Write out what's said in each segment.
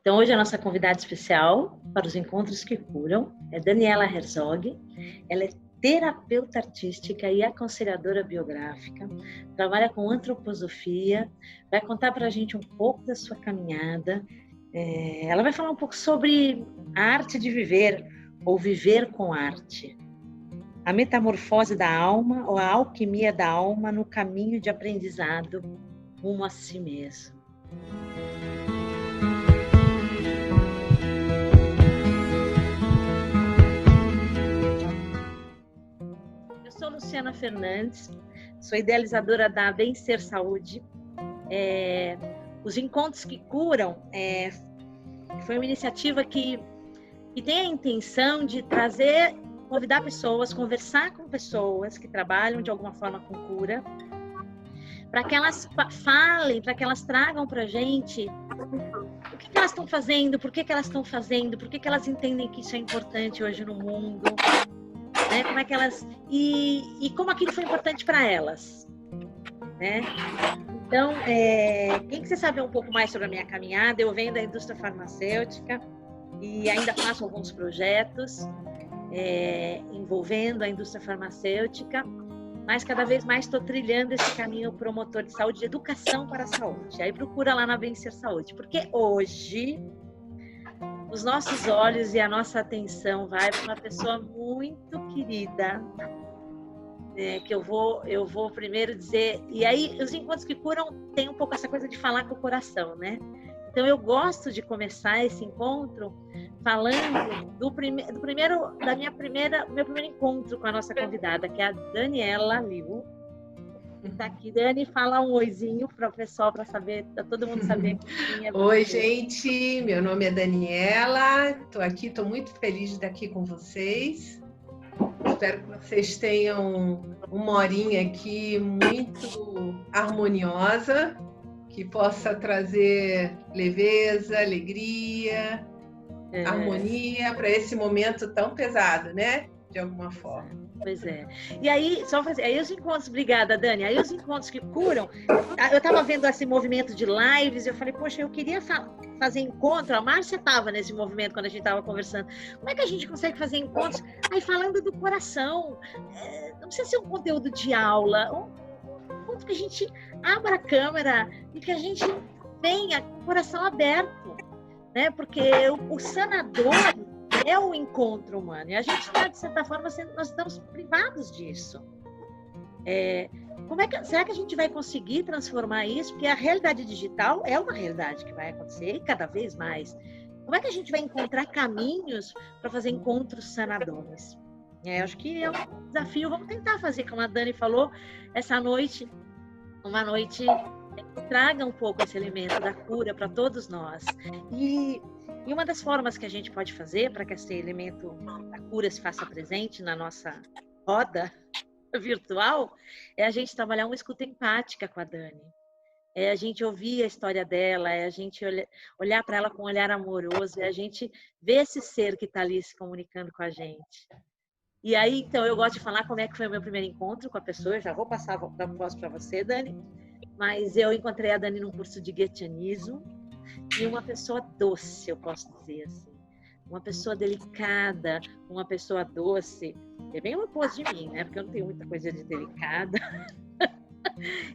Então, hoje a nossa convidada especial para os Encontros que Curam é Daniela Herzog. Ela é terapeuta artística e aconselhadora biográfica, trabalha com antroposofia, vai contar para a gente um pouco da sua caminhada. Ela vai falar um pouco sobre a arte de viver, ou viver com arte. A metamorfose da alma ou a alquimia da alma no caminho de aprendizado rumo a si mesmo. Eu sou Luciana Fernandes, sou idealizadora da Bem-Ser Saúde. Os Encontros que Curam foi uma iniciativa que tem a intenção de convidar pessoas, conversar com pessoas que trabalham de alguma forma com cura, para que elas falem, para que elas tragam para a gente o que elas estão fazendo, por que elas estão fazendo, por que elas entendem que isso é importante hoje no mundo, né? Como é que elas e como aquilo foi importante para elas, né? Então, quem quiser saber um pouco mais sobre a minha caminhada, eu venho da indústria farmacêutica e ainda faço alguns projetos envolvendo a indústria farmacêutica, mas cada vez mais estou trilhando esse caminho promotor de saúde, de educação para a saúde. Aí procura lá na Bem-Ser Saúde, porque hoje os nossos olhos e a nossa atenção vai para uma pessoa muito querida, que eu vou primeiro dizer. E aí, os Encontros que Curam tem um pouco essa coisa de falar com o coração, né? Então, eu gosto de começar esse encontro falando do meu primeiro encontro com a nossa convidada, que é a Daniela Liu. Está aqui, Dani, fala um oizinho para o pessoal, para todo mundo saber quem é você. Oi, gente, meu nome é Daniela, estou aqui, estou muito feliz de estar aqui com vocês. Espero que vocês tenham uma horinha aqui muito harmoniosa, que possa trazer leveza, alegria, harmonia para esse momento tão pesado, né? De alguma forma. Pois é. E aí, os encontros, obrigada, Dani. Aí os Encontros que Curam, eu estava vendo esse movimento de lives, eu falei, poxa, eu queria fazer encontro. A Márcia estava nesse movimento quando a gente estava conversando. Como é que a gente consegue fazer encontros? Aí falando do coração. Não precisa ser um conteúdo de aula, um encontro que a gente abra a câmera e que a gente venha com o coração aberto, né? Porque o sanador é o encontro humano. E a gente está, de certa forma, nós estamos privados disso. Será que a gente vai conseguir transformar isso? Porque a realidade digital é uma realidade que vai acontecer e cada vez mais. Como é que a gente vai encontrar caminhos para fazer encontros sanadores? Acho que é um desafio. Vamos tentar fazer, como a Dani falou, essa noite, uma noite que traga um pouco esse elemento da cura para todos nós. E uma das formas que a gente pode fazer para que esse elemento da cura se faça presente na nossa roda virtual é a gente trabalhar uma escuta empática com a Dani. É a gente ouvir a história dela, é a gente olhar para ela com um olhar amoroso, é a gente ver esse ser que está ali se comunicando com a gente. E aí, então, eu gosto de falar como é que foi o meu primeiro encontro com a pessoa. Eu já vou passar a voz para você, Dani. Mas eu encontrei a Dani num curso de guetianismo e uma pessoa doce, eu posso dizer assim. Uma pessoa delicada, uma pessoa doce. É bem o oposto de mim, né? Porque eu não tenho muita coisa de delicada.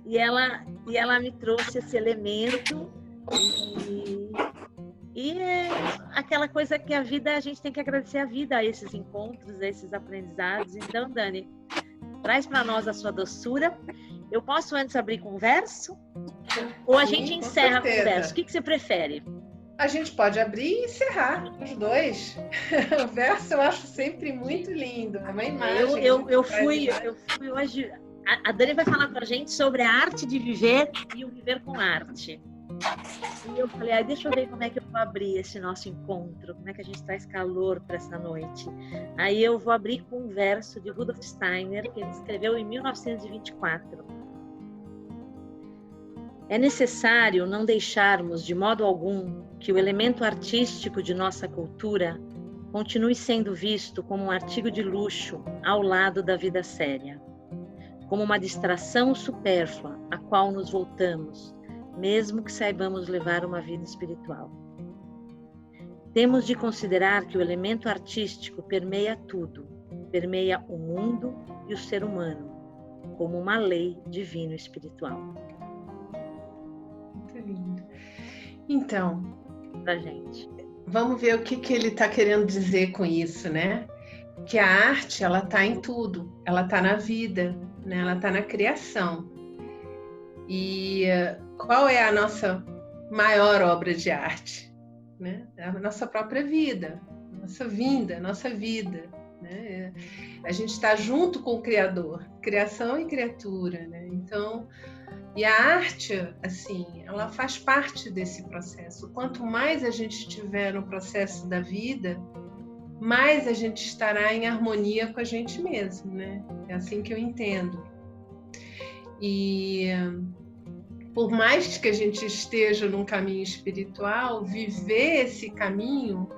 E ela me trouxe esse elemento e é aquela coisa que a gente tem que agradecer a vida, a esses encontros, a esses aprendizados. Então, Dani, traz para nós a sua doçura. Eu posso antes abrir com verso? Ou a gente encerra com verso? O que você prefere? A gente pode abrir e encerrar os dois. O verso eu acho sempre muito lindo. É uma imagem. Eu fui hoje. A Dani vai falar com a gente sobre a arte de viver e o viver com arte. E eu falei, deixa eu ver como é que eu vou abrir esse nosso encontro, como é que a gente traz calor para essa noite. Aí eu vou abrir com um verso de Rudolf Steiner, que ele escreveu em 1924. É necessário não deixarmos de modo algum que o elemento artístico de nossa cultura continue sendo visto como um artigo de luxo ao lado da vida séria, como uma distração supérflua a qual nos voltamos, mesmo que saibamos levar uma vida espiritual. Temos de considerar que o elemento artístico permeia tudo, permeia o mundo e o ser humano, como uma lei divino-espiritual. Muito lindo. Então, Pra gente. vamos ver o que ele está querendo dizer com isso, né? Que a arte, ela está em tudo, ela está na vida, né? Ela está na criação. E qual é a nossa maior obra de arte? Né? A nossa própria vida, nossa vinda, nossa vida. Né? A gente está junto com o Criador, criação e criatura. Né? Então, e a arte, assim, ela faz parte desse processo. Quanto mais a gente estiver no processo da vida, mais a gente estará em harmonia com a gente mesmo, né? É assim que eu entendo. E por mais que a gente esteja num caminho espiritual, viver esse caminho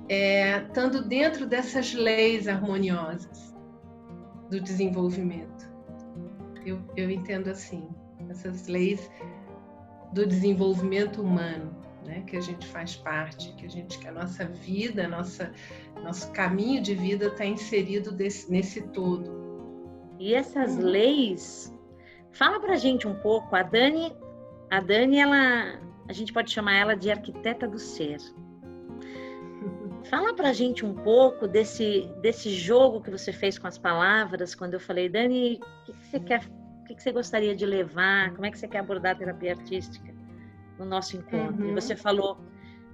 estando dentro dessas leis harmoniosas do desenvolvimento. Eu entendo assim, essas leis do desenvolvimento humano, né, que a gente faz parte, que a nossa vida, nosso caminho de vida está inserido nesse todo. E essas leis, fala pra gente um pouco, a Dani, a gente pode chamar ela de arquiteta do ser. Fala pra gente um pouco desse jogo que você fez com as palavras, quando eu falei, Dani, o que você quer, o que você gostaria de levar, como é que você quer abordar a terapia artística no nosso encontro? E você falou,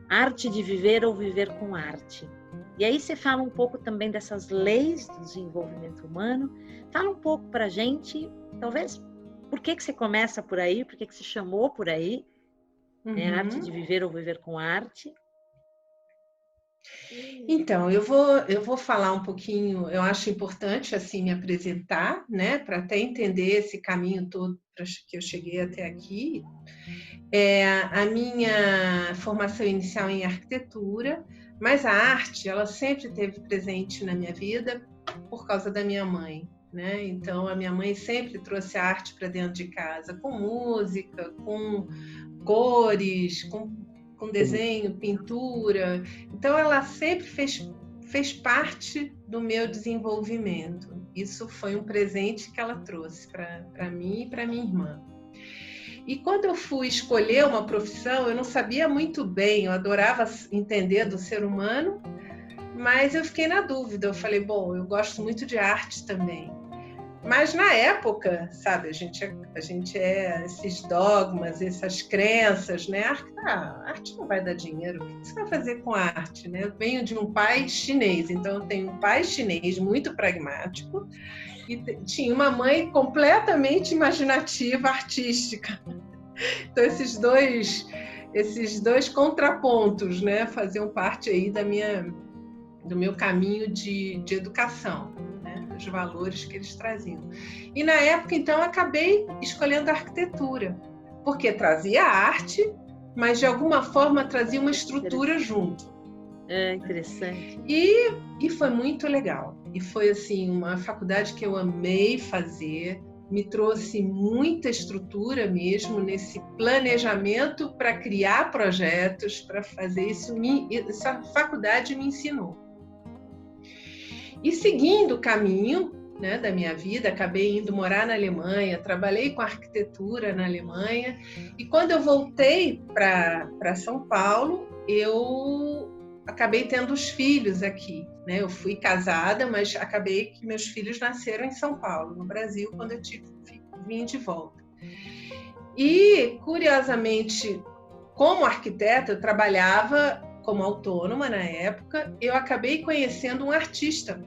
arte de viver ou viver com arte. E aí você fala um pouco também dessas leis do desenvolvimento humano. Fala um pouco pra gente, talvez, por que você começa por aí, por que você chamou por aí, né, arte de viver ou viver com arte. Então, eu vou falar um pouquinho, eu acho importante assim me apresentar, né, para até entender esse caminho todo que eu cheguei até aqui. A minha formação inicial em arquitetura, mas a arte, ela sempre esteve presente na minha vida por causa da minha mãe, né? Então, a minha mãe sempre trouxe a arte para dentro de casa, com música, com cores, com desenho, pintura. Então, ela sempre fez parte do meu desenvolvimento. Isso foi um presente que ela trouxe para mim e para minha irmã. E quando eu fui escolher uma profissão, eu não sabia muito bem, eu adorava entender do ser humano, mas eu fiquei na dúvida. Eu falei, bom, eu gosto muito de arte também. Mas na época, sabe, a gente é esses dogmas, essas crenças, né? A arte não vai dar dinheiro. O que você vai fazer com a arte, né? Eu venho de um pai chinês, então eu tenho um pai chinês muito pragmático e tinha uma mãe completamente imaginativa, artística. Então esses dois contrapontos, né, faziam parte aí do meu caminho de educação, né, dos valores que eles traziam. E na época, então, eu acabei escolhendo a arquitetura, porque trazia arte, mas de alguma forma trazia uma estrutura junto. É interessante. E foi muito legal. E foi assim uma faculdade que eu amei fazer, me trouxe muita estrutura mesmo nesse planejamento para criar projetos, para fazer isso. Essa faculdade me ensinou. E seguindo o caminho, né, da minha vida, acabei indo morar na Alemanha, trabalhei com arquitetura na Alemanha. E quando eu voltei para São Paulo, eu acabei tendo os filhos aqui, né? Eu fui casada, mas acabei que meus filhos nasceram em São Paulo, no Brasil, quando eu vim de volta. E, curiosamente, como arquiteta, eu trabalhava como autônoma na época, eu acabei conhecendo um artista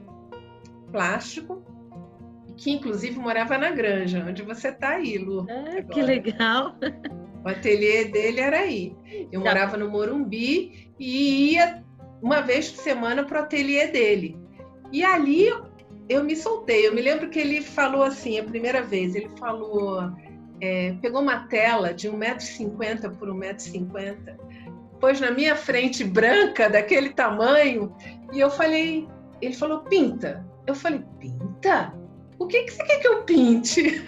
plástico, que inclusive morava na Granja, onde você está aí, Lu. Que legal! O ateliê dele era aí. Eu morava no Morumbi e ia uma vez por semana para o ateliê dele. E ali eu me soltei. Eu me lembro que ele falou assim, a primeira vez, ele falou, pegou uma tela de 1,50 m por 1,50 m, pôs na minha frente branca, daquele tamanho, e eu falei, ele falou, pinta. Eu falei, pinta? O que você quer que eu pinte?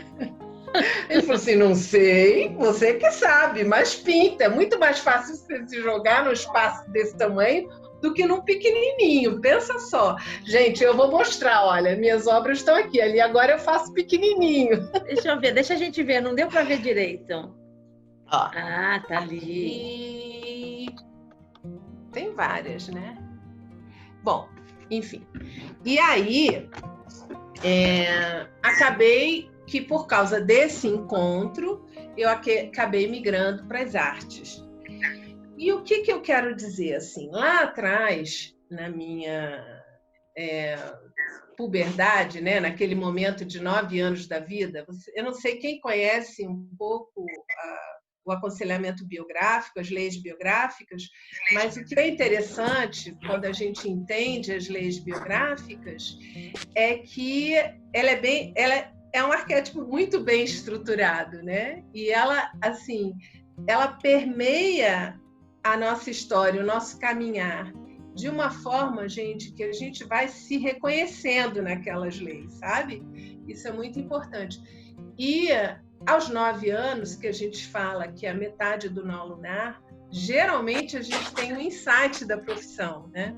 Ele falou assim, não sei, você que sabe, mas pinta. É muito mais fácil você se jogar num espaço desse tamanho do que num pequenininho. Pensa só. Gente, eu vou mostrar, olha, minhas obras estão aqui. Ali agora eu faço pequenininho. Deixa eu ver, deixa a gente ver. Não deu para ver direito. Ó, Ah, tá ali. aqui tem várias, né? Bom, enfim. E aí, acabei que por causa desse encontro, eu acabei migrando para as artes. E o que eu quero dizer assim? Lá atrás, na minha puberdade, né, naquele momento de 9 anos da vida, eu não sei quem conhece um pouco o aconselhamento biográfico, as leis biográficas, mas o que é interessante quando a gente entende as leis biográficas é que ela é um arquétipo muito bem estruturado, né? E ela, assim, ela permeia a nossa história, o nosso caminhar, de uma forma, gente, que a gente vai se reconhecendo naquelas leis, sabe? Isso é muito importante. E aos 9 anos, que a gente fala que é a metade do nó lunar, geralmente a gente tem um insight da profissão, né?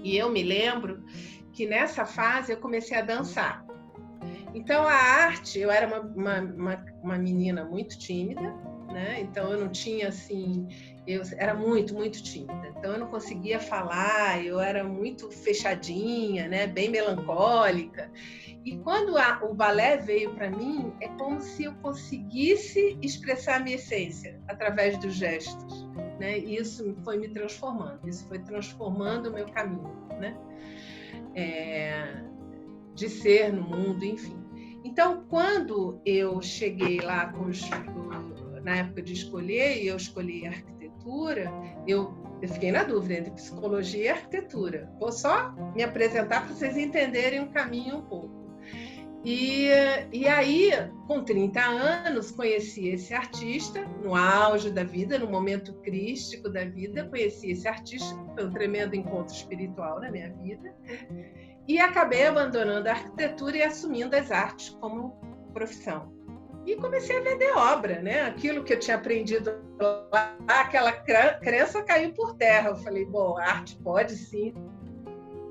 E eu me lembro que nessa fase eu comecei a dançar. Então a arte, eu era uma menina muito tímida, né? Então eu não tinha assim, eu era muito tímida. Então eu não conseguia falar, eu era muito fechadinha, né? Bem melancólica. E quando o balé veio para mim, é como se eu conseguisse expressar a minha essência através dos gestos, né? E isso foi me transformando, isso foi transformando o meu caminho, né? De ser no mundo, enfim. Então, quando eu cheguei lá na época de escolher, e eu escolhi arquitetura, eu fiquei na dúvida entre psicologia e arquitetura. Vou só me apresentar para vocês entenderem o caminho um pouco. E aí, com 30 anos, conheci esse artista, no auge da vida, no momento crístico da vida, conheci esse artista, foi um tremendo encontro espiritual na minha vida, e acabei abandonando a arquitetura e assumindo as artes como profissão. E comecei a vender obra, né? Aquilo que eu tinha aprendido lá, aquela crença caiu por terra. Eu falei, bom, a arte pode sim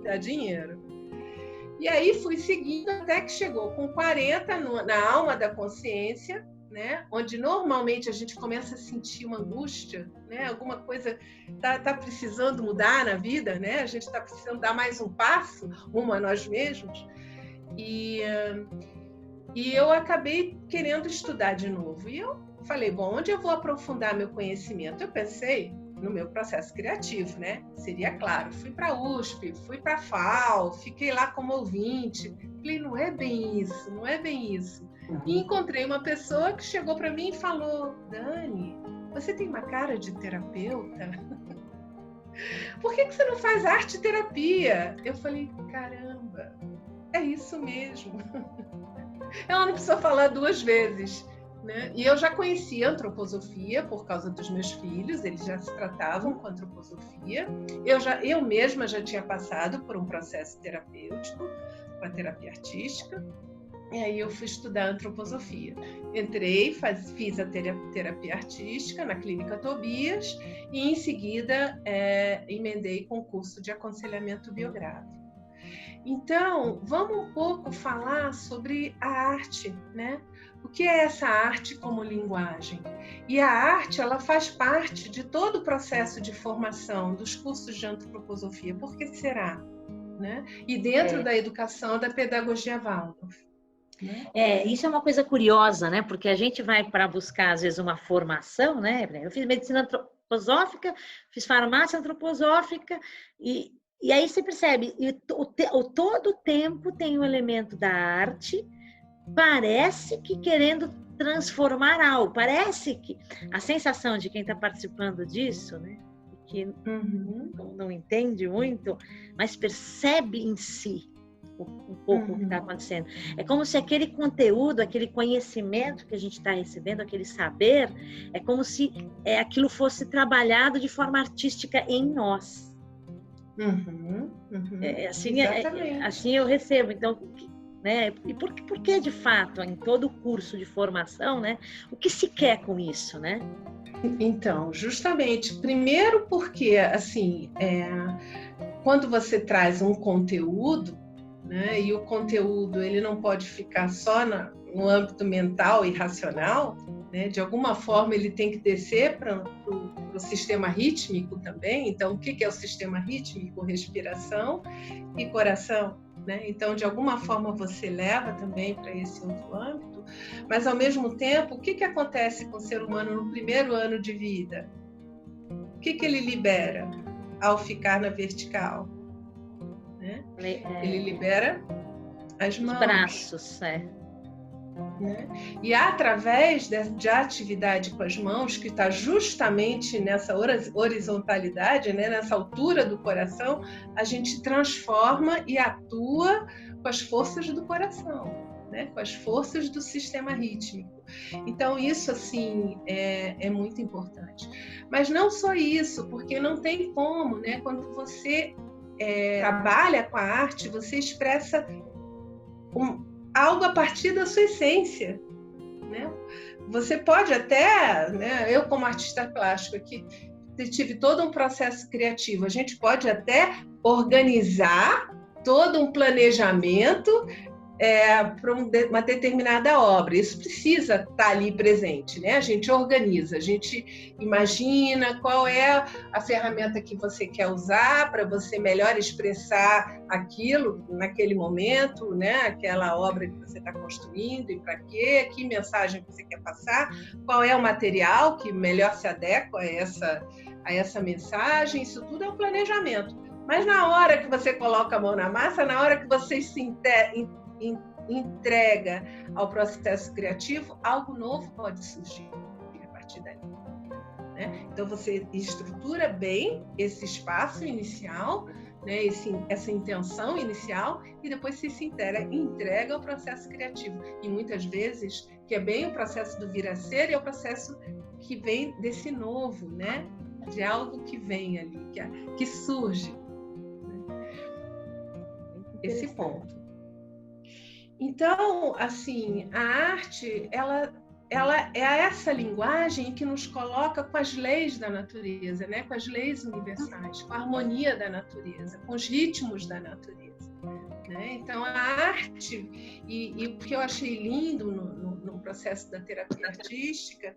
dar dinheiro. E aí fui seguindo até que chegou com 40 na alma da consciência, né? Onde normalmente a gente começa a sentir uma angústia, né? Alguma coisa tá precisando mudar na vida, né? A gente está precisando dar mais um passo rumo a nós mesmos. E eu acabei querendo estudar de novo. E eu falei, bom, onde eu vou aprofundar meu conhecimento? Eu pensei no meu processo criativo, né? Seria claro, fui para a USP, fui para a FAO, fiquei lá como ouvinte. Falei, não é bem isso, não é bem isso. E encontrei uma pessoa que chegou para mim e falou, Dani, você tem uma cara de terapeuta? Por que você não faz arte terapia? Eu falei, caramba, é isso mesmo. Ela não precisou falar 2 vezes. Né? E eu já conhecia antroposofia por causa dos meus filhos, eles já se tratavam com antroposofia. Eu mesma já tinha passado por um processo terapêutico, com a terapia artística, e aí eu fui estudar antroposofia. Entrei, fiz a terapia artística na Clínica Tobias e, em seguida, emendei com o curso de aconselhamento biográfico. Então, vamos um pouco falar sobre a arte, né? O que é essa arte como linguagem? E a arte, ela faz parte de todo o processo de formação dos cursos de antroposofia. Por que será? Né? E dentro da educação da pedagogia Waldorf. Né? Isso é uma coisa curiosa, né? Porque a gente vai para buscar, às vezes, uma formação, né? Eu fiz medicina antroposófica, fiz farmácia antroposófica, e aí você percebe, todo o tempo tem um elemento da arte, parece que querendo transformar algo, parece que a sensação de quem está participando disso, né, que não entende muito, mas percebe em si um pouco o que está acontecendo. É como se aquele conteúdo, aquele conhecimento que a gente está recebendo, aquele saber, é como se aquilo fosse trabalhado de forma artística em nós. Assim eu recebo. Então, né? E por que, de fato, em todo o curso de formação, né, o que se quer com isso, né? Então, justamente, primeiro porque, assim, quando você traz um conteúdo, né, e o conteúdo ele não pode ficar só no âmbito mental e racional, né, de alguma forma ele tem que descer para o sistema rítmico também. Então, o que é o sistema rítmico? Respiração e coração. Né? Então, de alguma forma, você leva também para esse outro âmbito, mas, ao mesmo tempo, o que acontece com o ser humano no primeiro ano de vida? O que ele libera ao ficar na vertical? Né? Ele libera as mãos. Os braços, Né? E através de atividade com as mãos, que está justamente nessa horizontalidade, né? Nessa altura do coração, a gente transforma e atua com as forças do coração, né? Com as forças do sistema rítmico. Então, isso, assim, é muito importante. Mas não só isso, porque não tem como, né? Quando você trabalha com a arte, você expressa algo a partir da sua essência, né? Você pode até, né, eu como artista plástico aqui, tive todo um processo criativo, a gente pode até organizar todo um planejamento para uma determinada obra. Isso precisa estar ali presente, né? A gente organiza, a gente imagina qual é a ferramenta que você quer usar para você melhor expressar aquilo naquele momento, né? Aquela obra que você está construindo e para quê, que mensagem você quer passar, qual é o material que melhor se adequa a essa mensagem. Isso tudo é um planejamento. Mas na hora que você coloca a mão na massa, na hora que você se entrega ao processo criativo, algo novo pode surgir a partir daí. Né? Então, você estrutura bem esse espaço inicial, né? Essa intenção inicial, e depois você se entrega ao processo criativo. E muitas vezes, que é bem o processo do vir a ser, é o processo que vem desse novo, né? De algo que vem ali, que surge. Né? Esse ponto. Então, assim, a arte, ela é essa linguagem que nos coloca com as leis da natureza, né? Com as leis universais, com a harmonia da natureza, com os ritmos da natureza. Né? Então, a arte, e o que eu achei lindo no processo da terapia artística,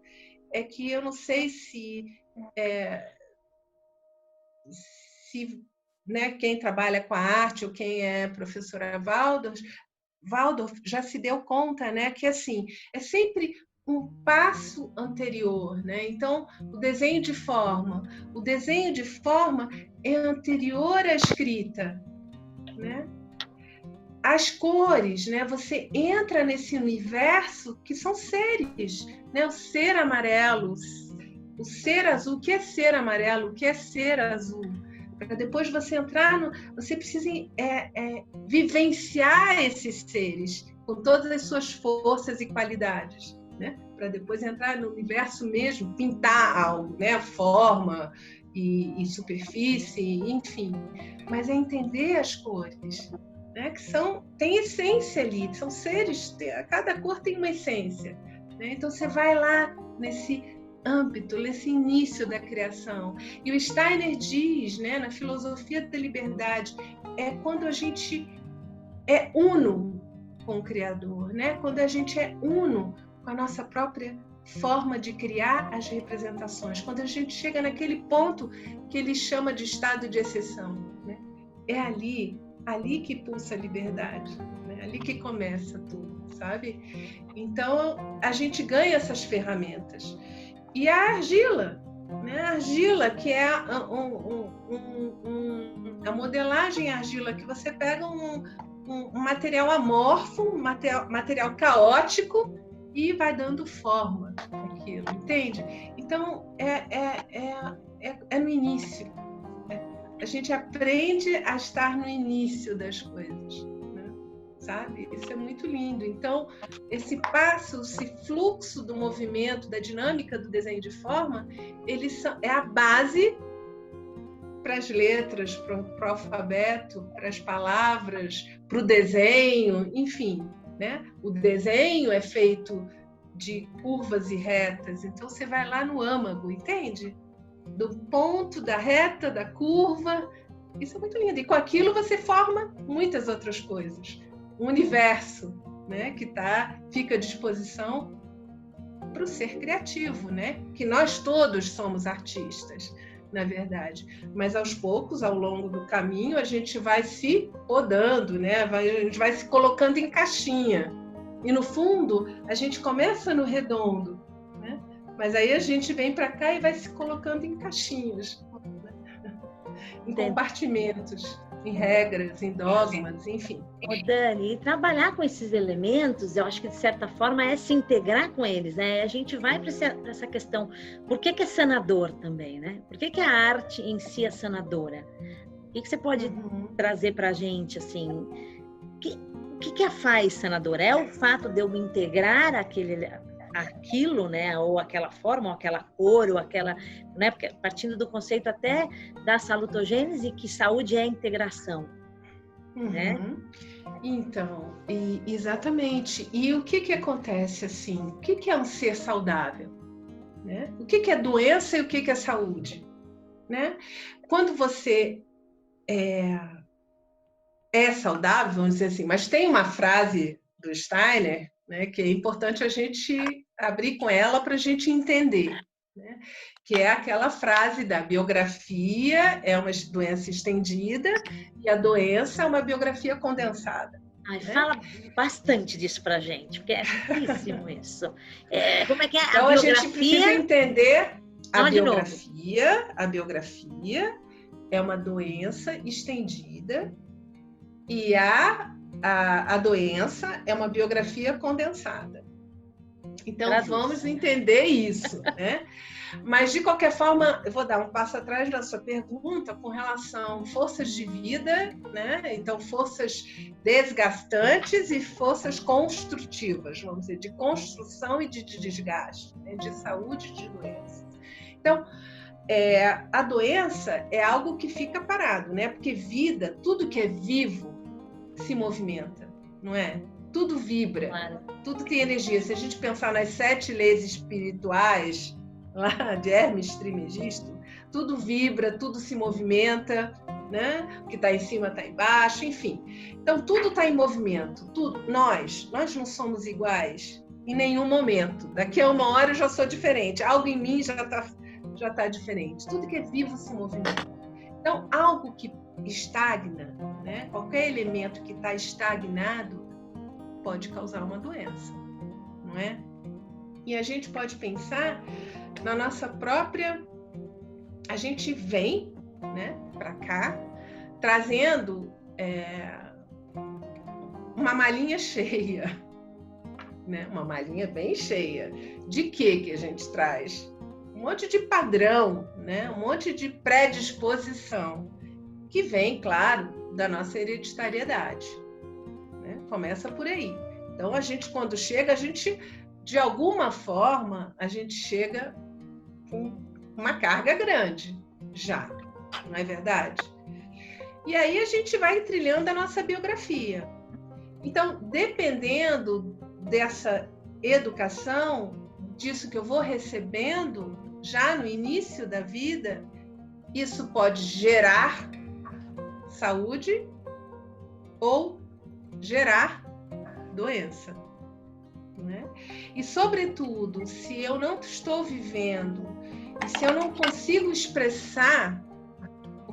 é que eu não sei se né, quem trabalha com a arte ou quem é professora Waldorf já se deu conta, né, que assim é sempre um passo anterior, né? Então, o desenho de forma é anterior à escrita, né? As cores, né? Você entra nesse universo que são seres, né? O ser amarelo, o ser azul. O que é ser amarelo? O que é ser azul? Para depois você entrar você precisa vivenciar esses seres com todas as suas forças e qualidades, né? Para depois entrar no universo mesmo, pintar algo, né? Forma e superfície, enfim. Mas é entender as cores, né? Que tem essência ali, são seres, cada cor tem uma essência, né? Então você vai lá nesse âmbito, nesse início da criação. E o Steiner diz, né, na filosofia da liberdade, é quando a gente é uno com o Criador, né? Quando a gente é uno com a nossa própria forma de criar as representações, quando a gente chega naquele ponto que ele chama de estado de exceção, né? É ali que pulsa a liberdade, né? Ali que começa tudo, sabe? Então, a gente ganha essas ferramentas. E a argila, né? A argila, que é a modelagem argila, que você pega um material amorfo, um material caótico e vai dando forma àquilo, entende? Então, é no início. A gente aprende a estar no início das coisas. Sabe? Isso é muito lindo. Então, esse passo, esse fluxo do movimento, da dinâmica do desenho de forma, é a base para as letras, para o alfabeto, para as palavras, para o desenho, enfim. Né? O desenho é feito de curvas e retas. Então, você vai lá no âmago, entende? Do ponto, da reta, da curva. Isso é muito lindo. E com aquilo você forma muitas outras coisas. Um universo, né, que fica à disposição para o ser criativo, né? Que nós todos somos artistas, na verdade. Mas aos poucos, ao longo do caminho, a gente vai se podando, né? A gente vai se colocando em caixinha. E no fundo, a gente começa no redondo, né? Mas aí a gente vem para cá e vai se colocando em caixinhas, né? Em compartimentos, em regras, em dogmas, enfim. Dani, e trabalhar com esses elementos, eu acho que de certa forma é se integrar com eles, né? A gente vai para essa questão, por que é sanador também, né? Por que a arte em si é sanadora? O que você pode trazer para a gente, assim? O que a faz sanadora? É o fato de eu me integrar aquilo, né? Ou aquela forma, ou aquela cor, ou aquela, né? Porque partindo do conceito até da salutogênese, que saúde é integração, né? Então, exatamente. E o que acontece assim? O que é um ser saudável? Né? O que é doença e o que é saúde? Né? Quando você é saudável, vamos dizer assim, mas tem uma frase do Steiner, né, que é importante a gente abrir com ela para a gente entender, né? Que é aquela frase da biografia é uma doença estendida e a doença é uma biografia condensada. Ai, né? Fala bastante disso pra gente, porque é riquíssimo isso. Como é que é então, a biografia? A gente precisa entender a biografia é uma doença estendida e a doença é uma biografia condensada. Então, vamos entender isso, né? Mas, de qualquer forma, eu vou dar um passo atrás da sua pergunta com relação a forças de vida, né? Então, forças desgastantes e forças construtivas, vamos dizer, de construção e de desgaste, né? De saúde e de doença. Então, a doença é algo que fica parado, né? Porque vida, tudo que é vivo, se movimenta, não é? Tudo vibra, claro. Tudo tem energia. Se a gente pensar nas 7 leis espirituais, lá de Hermes Trismegisto, tudo vibra, tudo se movimenta, né? O que está em cima está embaixo, enfim. Então, tudo está em movimento. Tudo. Nós não somos iguais em nenhum momento. Daqui a uma hora eu já sou diferente. Algo em mim já está diferente. Tudo que é vivo se movimenta. Então, algo que estagna, né? Qualquer elemento que está estagnado pode causar uma doença, não é? E a gente pode pensar na nossa própria... A gente vem, né, para cá, trazendo uma malinha cheia, né? Uma malinha bem cheia. De que a gente traz? Um monte de padrão, né? Um monte de predisposição, que vem, claro, da nossa hereditariedade. Né? Começa por aí. Então, a gente, quando chega, de alguma forma, a gente chega com uma carga grande, já, não é verdade? E aí a gente vai trilhando a nossa biografia. Então, dependendo dessa educação, disso que eu vou recebendo já no início da vida, isso pode gerar saúde ou gerar doença, né? E, sobretudo, se eu não estou vivendo e se eu não consigo expressar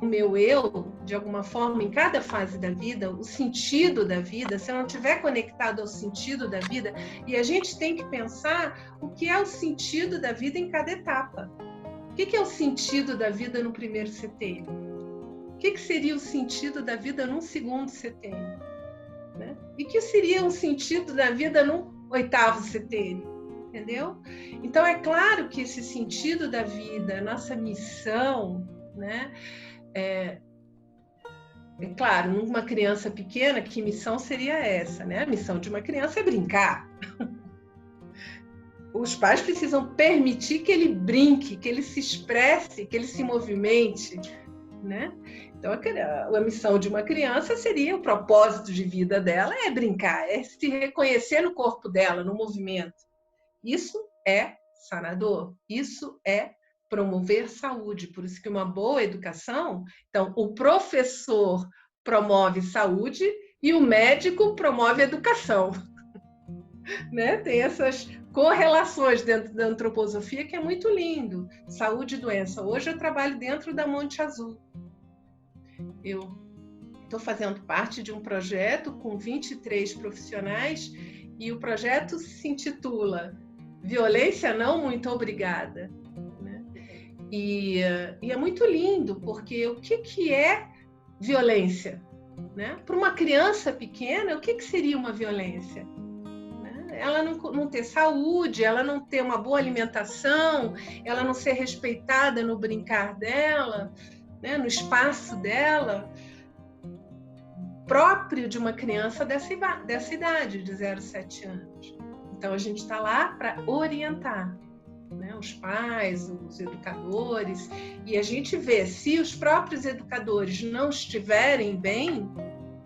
o meu eu, de alguma forma, em cada fase da vida, o sentido da vida, se eu não estiver conectado ao sentido da vida, e a gente tem que pensar o que é o sentido da vida em cada etapa. O que é o sentido da vida no primeiro setênio? O que seria o sentido da vida num segundo setênio? Né? E o que seria o sentido da vida num 8º setênio? Entendeu? Então, é claro que esse sentido da vida, a nossa missão, né? É claro, numa criança pequena, que missão seria essa? Né? A missão de uma criança é brincar. Os pais precisam permitir que ele brinque, que ele se expresse, que ele se movimente, né? Então, a missão de uma criança seria, o propósito de vida dela é brincar, é se reconhecer no corpo dela, no movimento. Isso é sanador, isso é promover saúde. Por isso que uma boa educação, então, o professor promove saúde e o médico promove educação. Né? Tem essas correlações dentro da antroposofia que é muito lindo. Saúde e doença. Hoje eu trabalho dentro da Monte Azul. Eu estou fazendo parte de um projeto com 23 profissionais e o projeto se intitula Violência Não, Muito Obrigada. Né? E é muito lindo, porque o que é violência? Né? Para uma criança pequena, o que seria uma violência? Ela não ter saúde, ela não ter uma boa alimentação, ela não ser respeitada no brincar dela, né, no espaço dela, próprio de uma criança dessa idade, de 0 a 7 anos. Então, a gente está lá para orientar, né, os pais, os educadores, e a gente vê, se os próprios educadores não estiverem bem,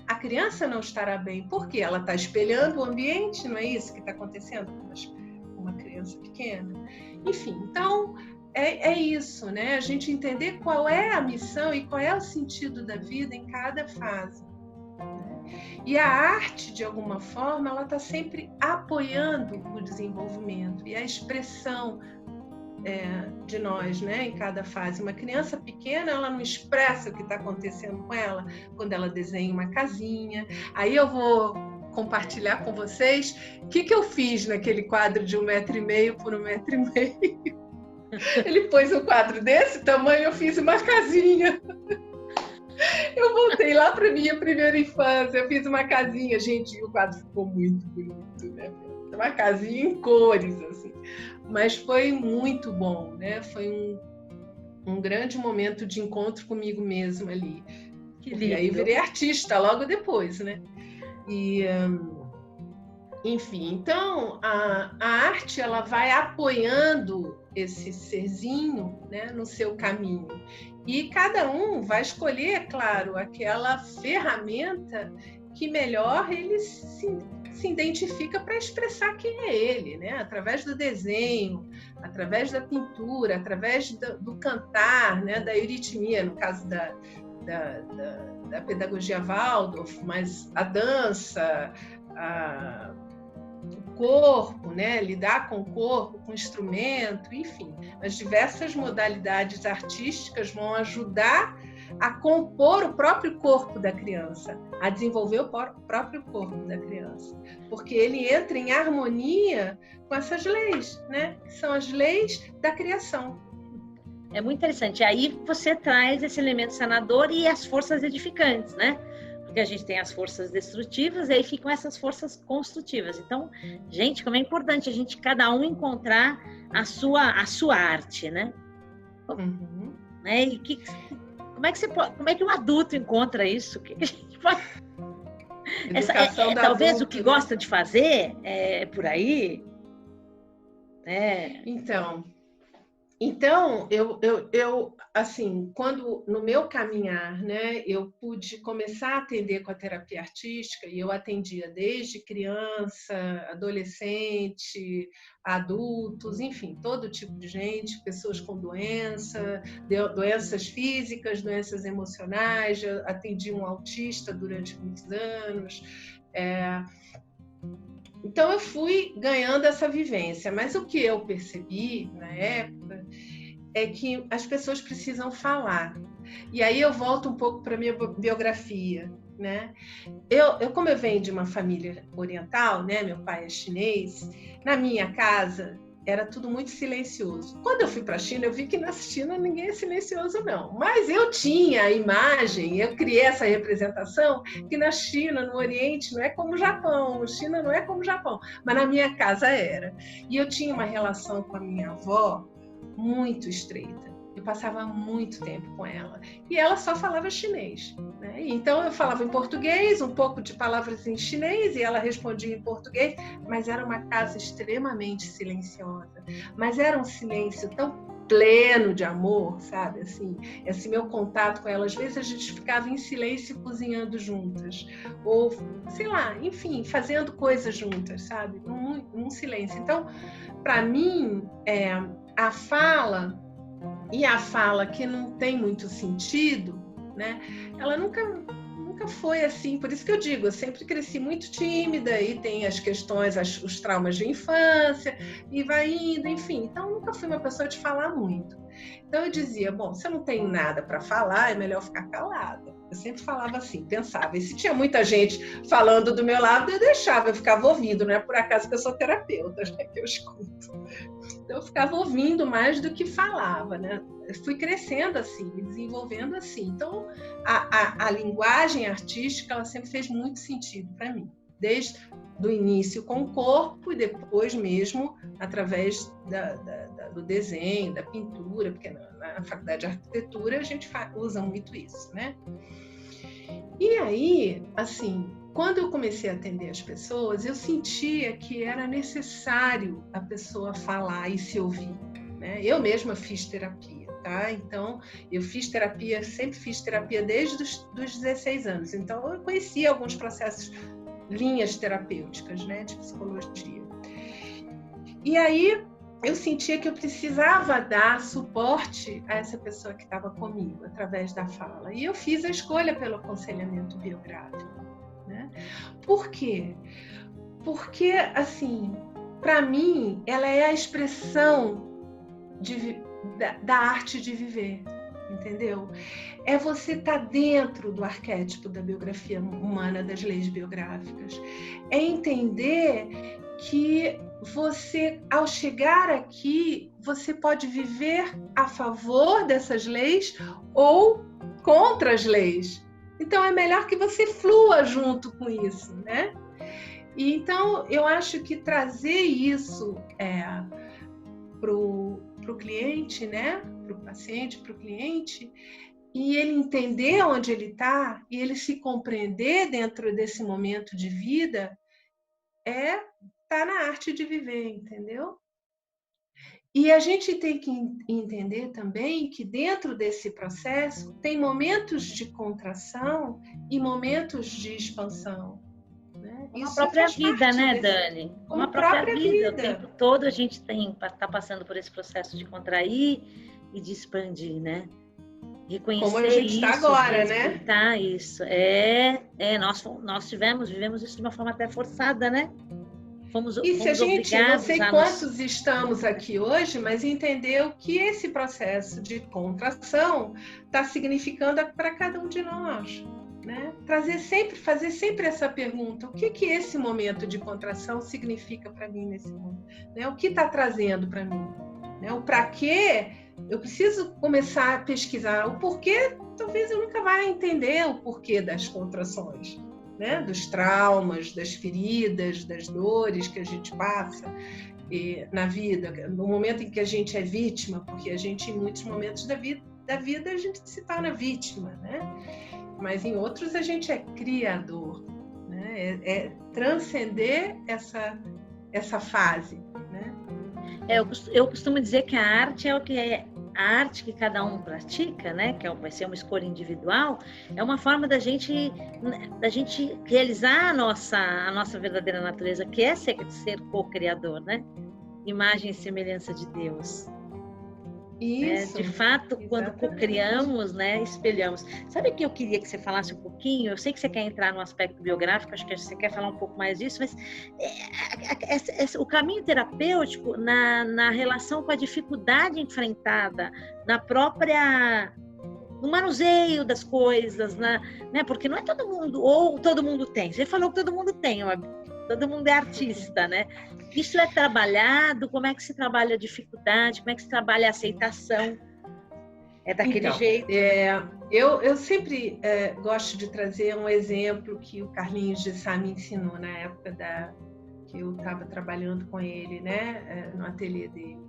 a criança não estará bem, porque ela está espelhando o ambiente, não é isso que está acontecendo com uma criança pequena? Enfim, então é isso, né? A gente entender qual é a missão e qual é o sentido da vida em cada fase. Né? E a arte, de alguma forma, ela está sempre apoiando o desenvolvimento e a expressão de nós, né, em cada fase. Uma criança pequena, ela não expressa o que está acontecendo com ela quando ela desenha uma casinha. Aí eu vou compartilhar com vocês o que eu fiz naquele quadro de 1,5 m por 1,5 m. Ele pôs um quadro desse tamanho, eu fiz uma casinha. Eu voltei lá para minha primeira infância, eu fiz uma casinha. Gente, o quadro ficou muito bonito, né? Uma casinha em cores, assim. Mas foi muito bom, né? Foi um grande momento de encontro comigo mesma ali. E aí virei artista logo depois, né? E, enfim, então a arte, ela vai apoiando esse serzinho, né, no seu caminho. E cada um vai escolher, é claro, aquela ferramenta que melhor ele se identifica para expressar quem é ele, né? Através do desenho, através da pintura, através do cantar, né? Da euritmia, no caso da pedagogia Waldorf, mas a dança, o corpo, né? Lidar com o corpo, com o instrumento, enfim, as diversas modalidades artísticas vão ajudar a compor o próprio corpo da criança, a desenvolver o próprio corpo da criança, porque ele entra em harmonia com essas leis, né? Que são as leis da criação. É muito interessante. Aí você traz esse elemento sanador e as forças edificantes, né? Porque a gente tem as forças destrutivas e aí ficam essas forças construtivas. Então, gente, como é importante a gente, cada um, encontrar a sua arte, né? Uhum. Né? E como é que o adulto encontra isso? O que a gente pode... talvez adulto, o que, né, gosta de fazer por aí. Então, eu assim, quando no meu caminhar, né, eu pude começar a atender com a terapia artística, e eu atendia desde criança, adolescente, adultos, enfim, todo tipo de gente, pessoas com doenças físicas, doenças emocionais. Eu atendi um autista durante muitos anos. Então, eu fui ganhando essa vivência, mas o que eu percebi na época é que as pessoas precisam falar. E aí eu volto um pouco para a minha biografia, né? Como eu venho de uma família oriental, né? Meu pai é chinês, na minha casa era tudo muito silencioso. Quando eu fui para a China, eu vi que na China ninguém é silencioso, não. Mas eu tinha a imagem, eu criei essa representação, que na China, no Oriente, não é como o Japão, na China não é como o Japão, mas na minha casa era. E eu tinha uma relação com a minha avó muito estreita. Eu passava muito tempo com ela. E ela só falava chinês, né? Então eu falava em português, um pouco de palavras em chinês, e ela respondia em português, mas era uma casa extremamente silenciosa. Mas era um silêncio tão pleno de amor, sabe? Assim, esse meu contato com ela, às vezes a gente ficava em silêncio cozinhando juntas, ou, sei lá, enfim, fazendo coisas juntas, sabe? Num silêncio. Então, para mim, a fala que não tem muito sentido, né? Ela nunca foi assim, por isso que eu digo, eu sempre cresci muito tímida e tem as questões, os traumas de infância e vai indo, enfim. Então, nunca fui uma pessoa de falar muito. Então, eu dizia, bom, se eu não tenho nada para falar, é melhor ficar calada. Eu sempre falava assim, pensava. E se tinha muita gente falando do meu lado, eu deixava, eu ficava ouvindo, não é por acaso que eu sou terapeuta, já que eu escuto. Então, eu ficava ouvindo mais do que falava, né? Eu fui crescendo assim, me desenvolvendo assim. Então, a linguagem artística, ela sempre fez muito sentido para mim, desde do início com o corpo e depois mesmo através do desenho, da pintura, porque na faculdade de arquitetura a gente usa muito isso, né? E aí, assim, quando eu comecei a atender as pessoas, eu sentia que era necessário a pessoa falar e se ouvir, né? Eu mesma fiz terapia, tá? Então, eu fiz terapia, sempre fiz terapia desde os 16 anos. Então, eu conhecia alguns processos, linhas terapêuticas, né, de psicologia. E aí, eu sentia que eu precisava dar suporte a essa pessoa que estava comigo, através da fala. E eu fiz a escolha pelo aconselhamento biográfico, né? Por quê? Porque, assim, para mim, ela é a expressão da arte de viver, entendeu? É você estar dentro do arquétipo da biografia humana, das leis biográficas. É entender que você, ao chegar aqui, você pode viver a favor dessas leis ou contra as leis. Então, é melhor que você flua junto com isso, né? E, então, eu acho que trazer isso para o cliente, né? Para o paciente, para o cliente, e ele entender onde ele está, e ele se compreender dentro desse momento de vida, tá na arte de viver, entendeu? E a gente tem que entender também que dentro desse processo tem momentos de contração e momentos de expansão, né? Uma Isso própria faz vida, parte né, desse... Dani? Uma Uma própria própria vida. O vida. tempo todo a gente está passando por esse processo de contrair e de expandir, né? Como a Reconhecer gente está isso, agora, né? respeitar isso. Nós vivemos isso de uma forma até forçada, né? Fomos E se a gente, não obrigados sei a nos... quantos estamos aqui hoje, mas entender o que esse processo de contração está significando para cada um de nós, né? Fazer sempre essa pergunta: o que esse momento de contração significa para mim nesse momento? Né? O que está trazendo para mim? Né? O para quê? Eu preciso começar a pesquisar o porquê. Talvez eu nunca vá entender o porquê das contrações, né? Dos traumas, das feridas, das dores que a gente passa na vida, no momento em que a gente é vítima, porque a gente, em muitos momentos da vida a gente se torna vítima, né? Mas em outros a gente é criador, né? É transcender essa fase, né? Eu costumo dizer que a arte é o que é a arte que cada um pratica, né? Que vai ser uma escolha individual, é uma forma da gente realizar a nossa verdadeira natureza, que é ser co-criador, né? Imagem e semelhança de Deus. Isso, né? De fato, exatamente. Quando co-criamos, né, espelhamos. Sabe que eu queria que você falasse um pouquinho? Eu sei que você quer entrar no aspecto biográfico, acho que você quer falar um pouco mais disso, mas o caminho terapêutico na relação com a dificuldade enfrentada, no manuseio das coisas, né? Porque não é todo mundo, ou todo mundo tem. Você falou que todo mundo tem, todo mundo é artista, né? Isso é trabalhado? Como é que se trabalha a dificuldade? Como é que se trabalha a aceitação? É daquele jeito? Eu sempre gosto de trazer um exemplo que o Carlinhos de Sá me ensinou na época que eu estava trabalhando com ele, né? No ateliê dele.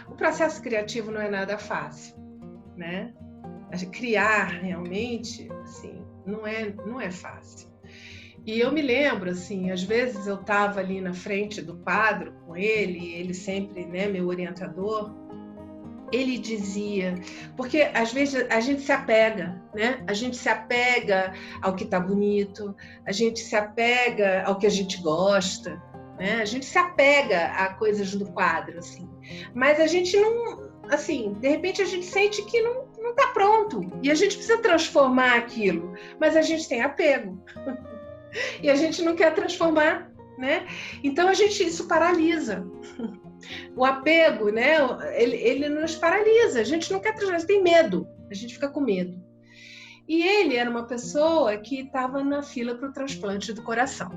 O processo criativo não é nada fácil, né? Criar realmente, assim, não é fácil. E eu me lembro, assim, às vezes eu estava ali na frente do quadro com ele sempre, né, meu orientador, ele dizia, porque às vezes a gente se apega, né? A gente se apega ao que está bonito, a gente se apega ao que a gente gosta, né? A gente se apega a coisas do quadro, assim. Mas a gente não, assim, de repente a gente sente que não está pronto e a gente precisa transformar aquilo, mas a gente tem apego e a gente não quer transformar, né? Então isso paralisa. O apego, né? Ele nos paralisa. A gente não quer transformar, tem medo. A gente fica com medo. E ele era uma pessoa que estava na fila para o transplante do coração,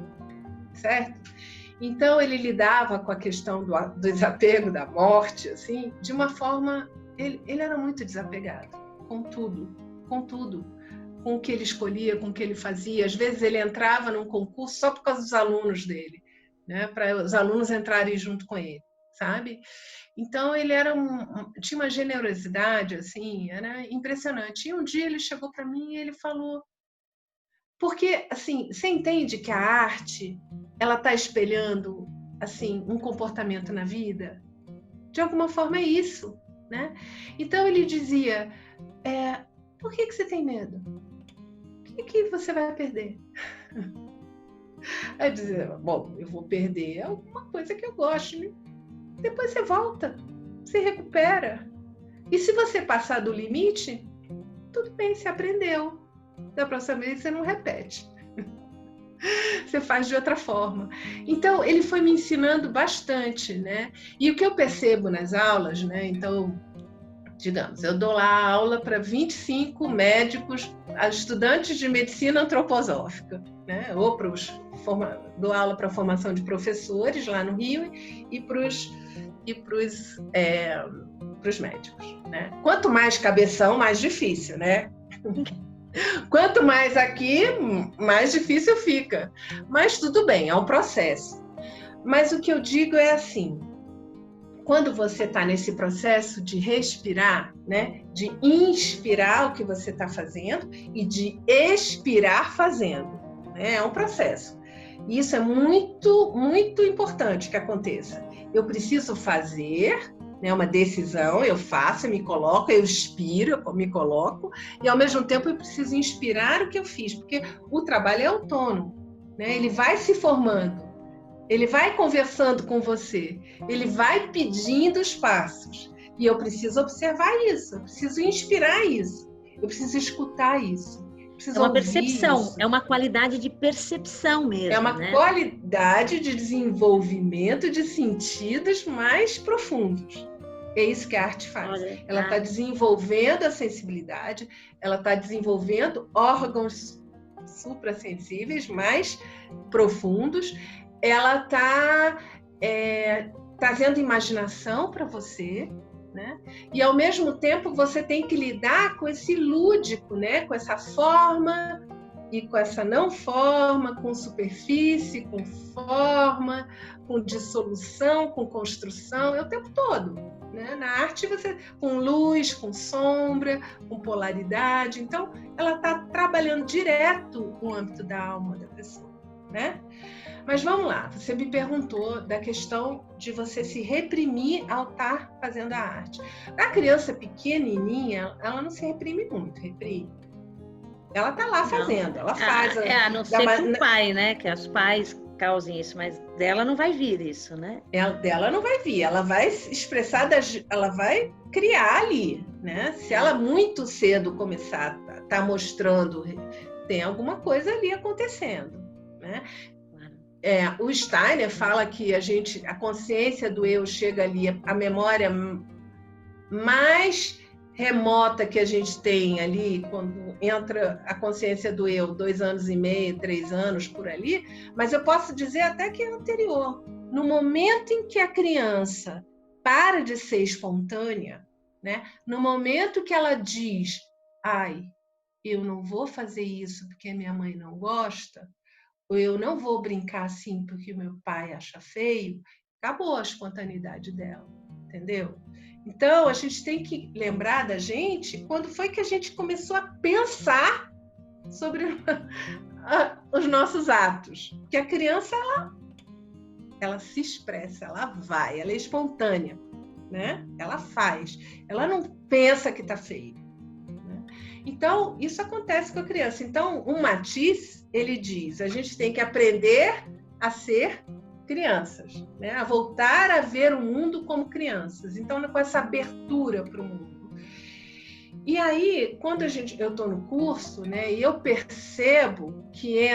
certo? Então ele lidava com a questão do desapego, da morte, assim, de uma forma. Ele era muito desapegado com tudo, com o que ele escolhia, com o que ele fazia. Às vezes ele entrava num concurso só por causa dos alunos dele, né? Para os alunos entrarem junto com ele, sabe? Então ele tinha uma generosidade, assim, era impressionante. E um dia ele chegou para mim e ele falou, porque, assim, você entende que a arte, ela está espelhando, assim, um comportamento na vida? De alguma forma é isso, né? Então ele dizia, por que você tem medo? O que você vai perder? Aí eu dizia, bom, eu vou perder alguma coisa que eu gosto, né? Depois você volta, se recupera. E se você passar do limite, tudo bem, você aprendeu. Da próxima vez você não repete. Você faz de outra forma. Então, ele foi me ensinando bastante, né? E o que eu percebo nas aulas, né? Então, digamos, eu dou lá aula para 25 médicos, estudantes de medicina antroposófica, né? Ou dou aula para a formação de professores lá no Rio e para os médicos, né? Quanto mais cabeção, mais difícil, né? Quanto mais aqui, mais difícil fica. Mas tudo bem, é um processo. Mas o que eu digo é assim, quando você está nesse processo de respirar, né, de inspirar o que você está fazendo e de expirar fazendo, né, é um processo. E isso é muito, muito importante que aconteça. Eu preciso fazer, né, uma decisão, eu faço, eu me coloco, eu expiro, eu me coloco, e ao mesmo tempo eu preciso inspirar o que eu fiz, porque o trabalho é autônomo, né, ele vai se formando. Ele vai conversando com você, ele vai pedindo os passos. E eu preciso observar isso, eu preciso inspirar isso, eu preciso escutar isso. É uma percepção, isso. É uma qualidade de percepção mesmo. É uma qualidade de desenvolvimento de sentidos mais profundos. É isso que a arte faz. Ela está desenvolvendo a sensibilidade, ela está desenvolvendo órgãos suprassensíveis mais profundos. Ela está trazendo imaginação para você, né? E ao mesmo tempo você tem que lidar com esse lúdico, né? Com essa forma e com essa não forma, com superfície, com forma, com dissolução, com construção, é o tempo todo, né? Na arte você com luz, com sombra, com polaridade. Então ela está trabalhando direto no âmbito da alma da pessoa, né? Mas vamos lá, você me perguntou da questão de você se reprimir ao estar fazendo a arte. A criança pequenininha, ela não se reprime muito, reprime. Ela está lá fazendo, ela faz. A não ser com o pai, né? Que os pais causem isso, mas dela não vai vir isso, né? Dela não vai vir, ela vai expressar, ela vai criar ali, né? Se ela muito cedo começar a estar mostrando, tem alguma coisa ali acontecendo, né? O Steiner fala que a consciência do eu chega ali, a memória mais remota que a gente tem ali, quando entra a consciência do eu, 2 anos e meio, 3 anos, por ali, mas eu posso dizer até que é anterior. No momento em que a criança para de ser espontânea, né? No momento que ela diz, eu não vou fazer isso porque minha mãe não gosta, ou eu não vou brincar assim porque meu pai acha feio, acabou a espontaneidade dela, entendeu? Então, a gente tem que lembrar da gente quando foi que a gente começou a pensar sobre os nossos atos. Porque a criança, ela se expressa, ela vai, ela é espontânea, né? Ela faz. Ela não pensa que está feio. Né? Então, isso acontece com a criança. Então, o Matisse, ele diz, a gente tem que aprender a ser crianças, né? A voltar a ver o mundo como crianças. Então, com essa abertura para o mundo. E aí, quando eu estou no curso, né, e eu percebo que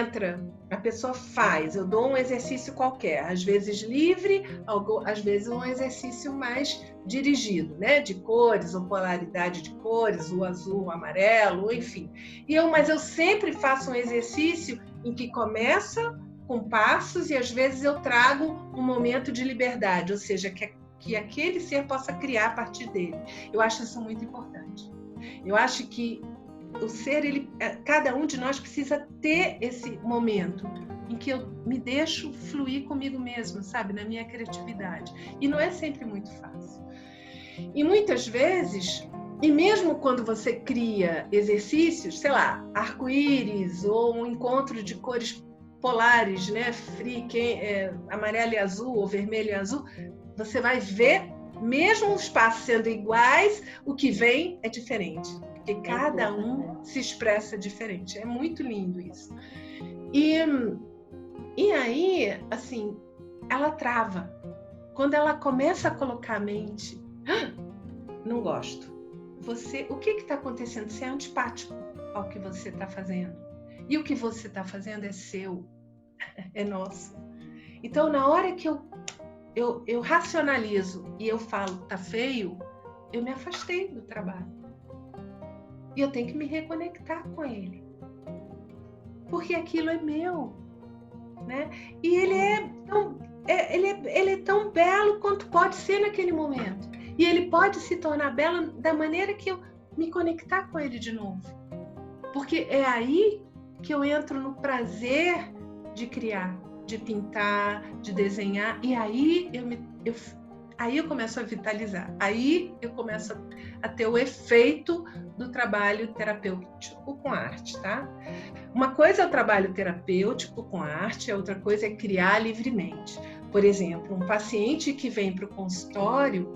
a pessoa faz, eu dou um exercício qualquer, às vezes livre, às vezes um exercício mais dirigido, né, de cores, ou polaridade de cores, o azul, o amarelo, enfim. Mas eu sempre faço um exercício em que começa com passos e às vezes eu trago um momento de liberdade, ou seja, que aquele ser possa criar a partir dele. Eu acho isso muito importante. Eu acho que o ser, cada um de nós precisa ter esse momento em que eu me deixo fluir comigo mesmo, sabe? Na minha criatividade. E não é sempre muito fácil. E muitas vezes, e mesmo quando você cria exercícios, sei lá, arco-íris ou um encontro de cores polares, né? Amarelo e azul ou vermelho e azul, você vai ver, mesmo os passos sendo iguais, o que vem é diferente. Porque cada um se expressa diferente. É muito lindo isso. E aí, assim, ela trava. Quando ela começa a colocar a mente, não gosto. O que está acontecendo? Você é antipático ao que você está fazendo. E o que você está fazendo é seu, é nosso. Então, na hora que eu racionalizo e eu falo, tá feio, eu me afastei do trabalho. E eu tenho que me reconectar com ele. Porque aquilo é meu. Né? E ele é tão belo quanto pode ser naquele momento. E ele pode se tornar belo da maneira que eu me conectar com ele de novo. Porque é aí que eu entro no prazer de criar, de pintar, de desenhar. E aí eu começo a vitalizar. Aí eu começo a ter o efeito do trabalho terapêutico com arte, tá? Uma coisa é o trabalho terapêutico com arte, a outra coisa é criar livremente. Por exemplo, um paciente que vem para o consultório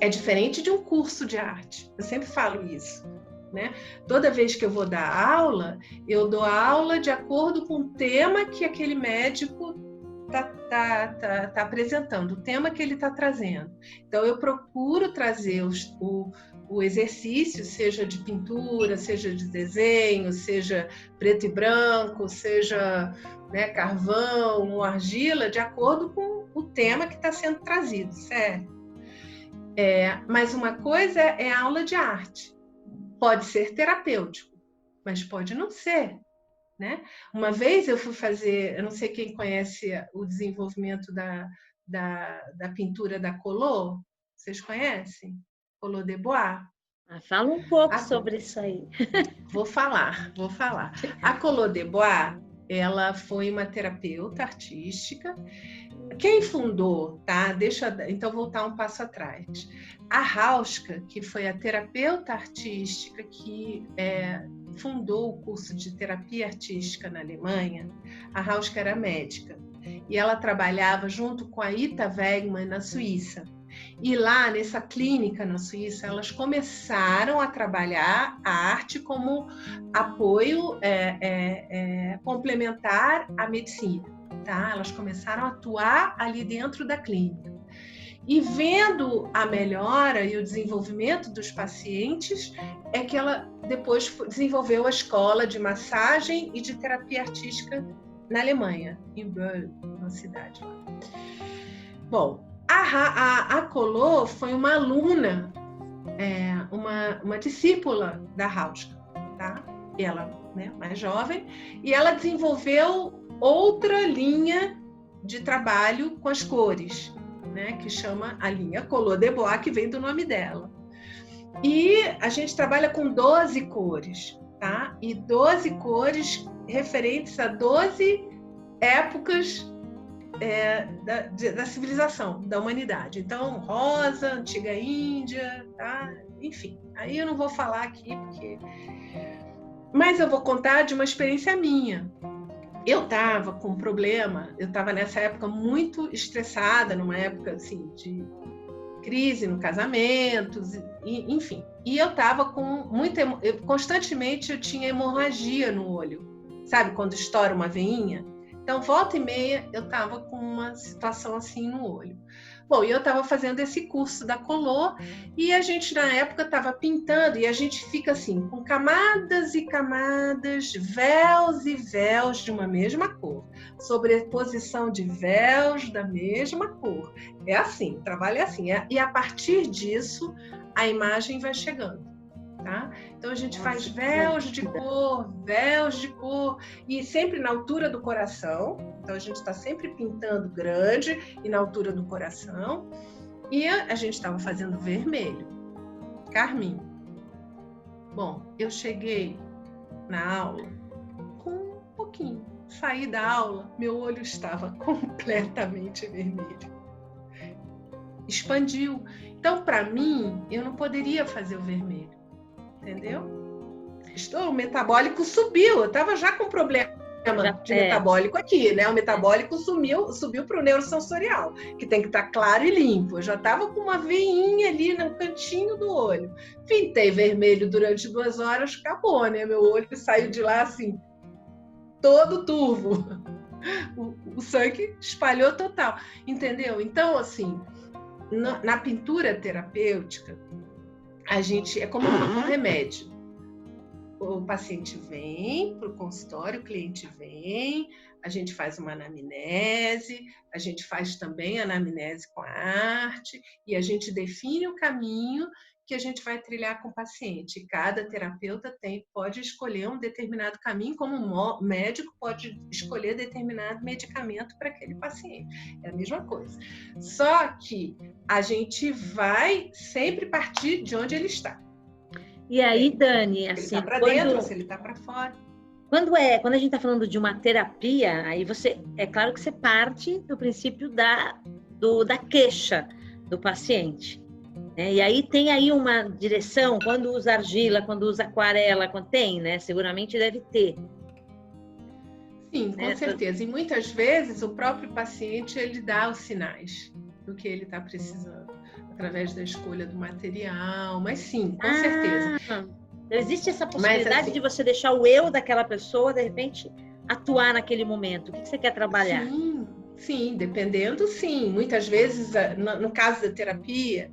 é diferente de um curso de arte. Eu sempre falo isso, né? Toda vez que eu vou dar aula, eu dou aula de acordo com o tema que aquele médico está apresentando, o tema que ele está trazendo. Então, eu procuro trazer o exercício, seja de pintura, seja de desenho, seja preto e branco, seja, né, carvão ou argila, de acordo com o tema que está sendo trazido, certo? Mas uma coisa é a aula de arte. Pode ser terapêutico, mas pode não ser. Né? Uma vez eu fui fazer, eu não sei quem conhece o desenvolvimento da pintura da Collot, vocês conhecem? Collot de Bois? Fala um pouco sobre isso aí. Vou falar. A Collot de Bois, ela foi uma terapeuta artística. Quem fundou, tá? Então voltar um passo atrás. A Hauska, que foi a terapeuta artística que fundou o curso de terapia artística na Alemanha, a Hauska era médica e ela trabalhava junto com a Ita Wegman na Suíça. E lá nessa clínica na Suíça, elas começaram a trabalhar a arte como apoio complementar à medicina. Tá? Elas começaram a atuar ali dentro da clínica. E vendo a melhora e o desenvolvimento dos pacientes, é que ela depois desenvolveu a escola de massagem e de terapia artística na Alemanha, em Böll, uma cidade lá. Bom, a Collot foi uma aluna, uma discípula da Hauska, tá? Ela, né, mais jovem, e ela desenvolveu outra linha de trabalho com as cores, né, que chama a linha Collot de Bois, que vem do nome dela. E a gente trabalha com 12 cores, tá? E 12 cores referentes a 12 épocas da civilização, da humanidade. Então, rosa, antiga Índia, tá? Enfim, aí eu não vou falar aqui, mas eu vou contar de uma experiência minha. Eu estava com um problema, eu estava nessa época muito estressada, numa época assim, crise no casamento, enfim. E eu estava com muita... Constantemente eu tinha hemorragia no olho. Sabe, quando estoura uma veinha? Então, volta e meia, eu estava com uma situação assim no olho. Bom, e eu estava fazendo esse curso da Color e a gente, na época, estava pintando e a gente fica assim, com camadas e camadas, véus e véus de uma mesma cor, sobreposição de véus da mesma cor. É assim, o trabalho é assim. E a partir disso, a imagem vai chegando. Tá? Então a gente faz véus de cor, e sempre na altura do coração. Então a gente está sempre pintando grande e na altura do coração. E a gente estava fazendo vermelho, carmim. Bom, eu cheguei na aula com um pouquinho. Saí da aula, meu olho estava completamente vermelho. Expandiu. Então, para mim, eu não poderia fazer o vermelho. Entendeu? O metabólico subiu, eu estava já com problema de metabólico aqui, né? O metabólico subiu para o neurosensorial, que tem que estar claro e limpo. Eu já estava com uma veinha ali no cantinho do olho. Pintei vermelho durante 2 horas, acabou, né? Meu olho saiu de lá assim, todo turvo. O sangue espalhou total, entendeu? Então, assim, na pintura terapêutica, a gente é como um remédio. O paciente vem para o consultório, o cliente vem, a gente faz uma anamnese, a gente faz também anamnese com a arte e a gente define o caminho que a gente vai trilhar com o paciente. Cada terapeuta pode escolher um determinado caminho, como o médico pode escolher determinado medicamento para aquele paciente. É a mesma coisa. Só que a gente vai sempre partir de onde ele está. E aí, Dani, assim, se ele está para dentro, se ele está para fora. Quando a gente está falando de uma terapia, aí é claro que você parte do princípio da queixa do paciente. Né? E aí tem aí uma direção, quando usa argila, quando usa aquarela, quando tem, né? Seguramente deve ter. Sim, com certeza. E muitas vezes o próprio paciente ele dá os sinais do que ele está precisando, através da escolha do material, mas sim, com certeza. Existe essa possibilidade assim, de você deixar o eu daquela pessoa, de repente, atuar naquele momento. O que você quer trabalhar? Sim, dependendo, sim. Muitas vezes, no caso da terapia,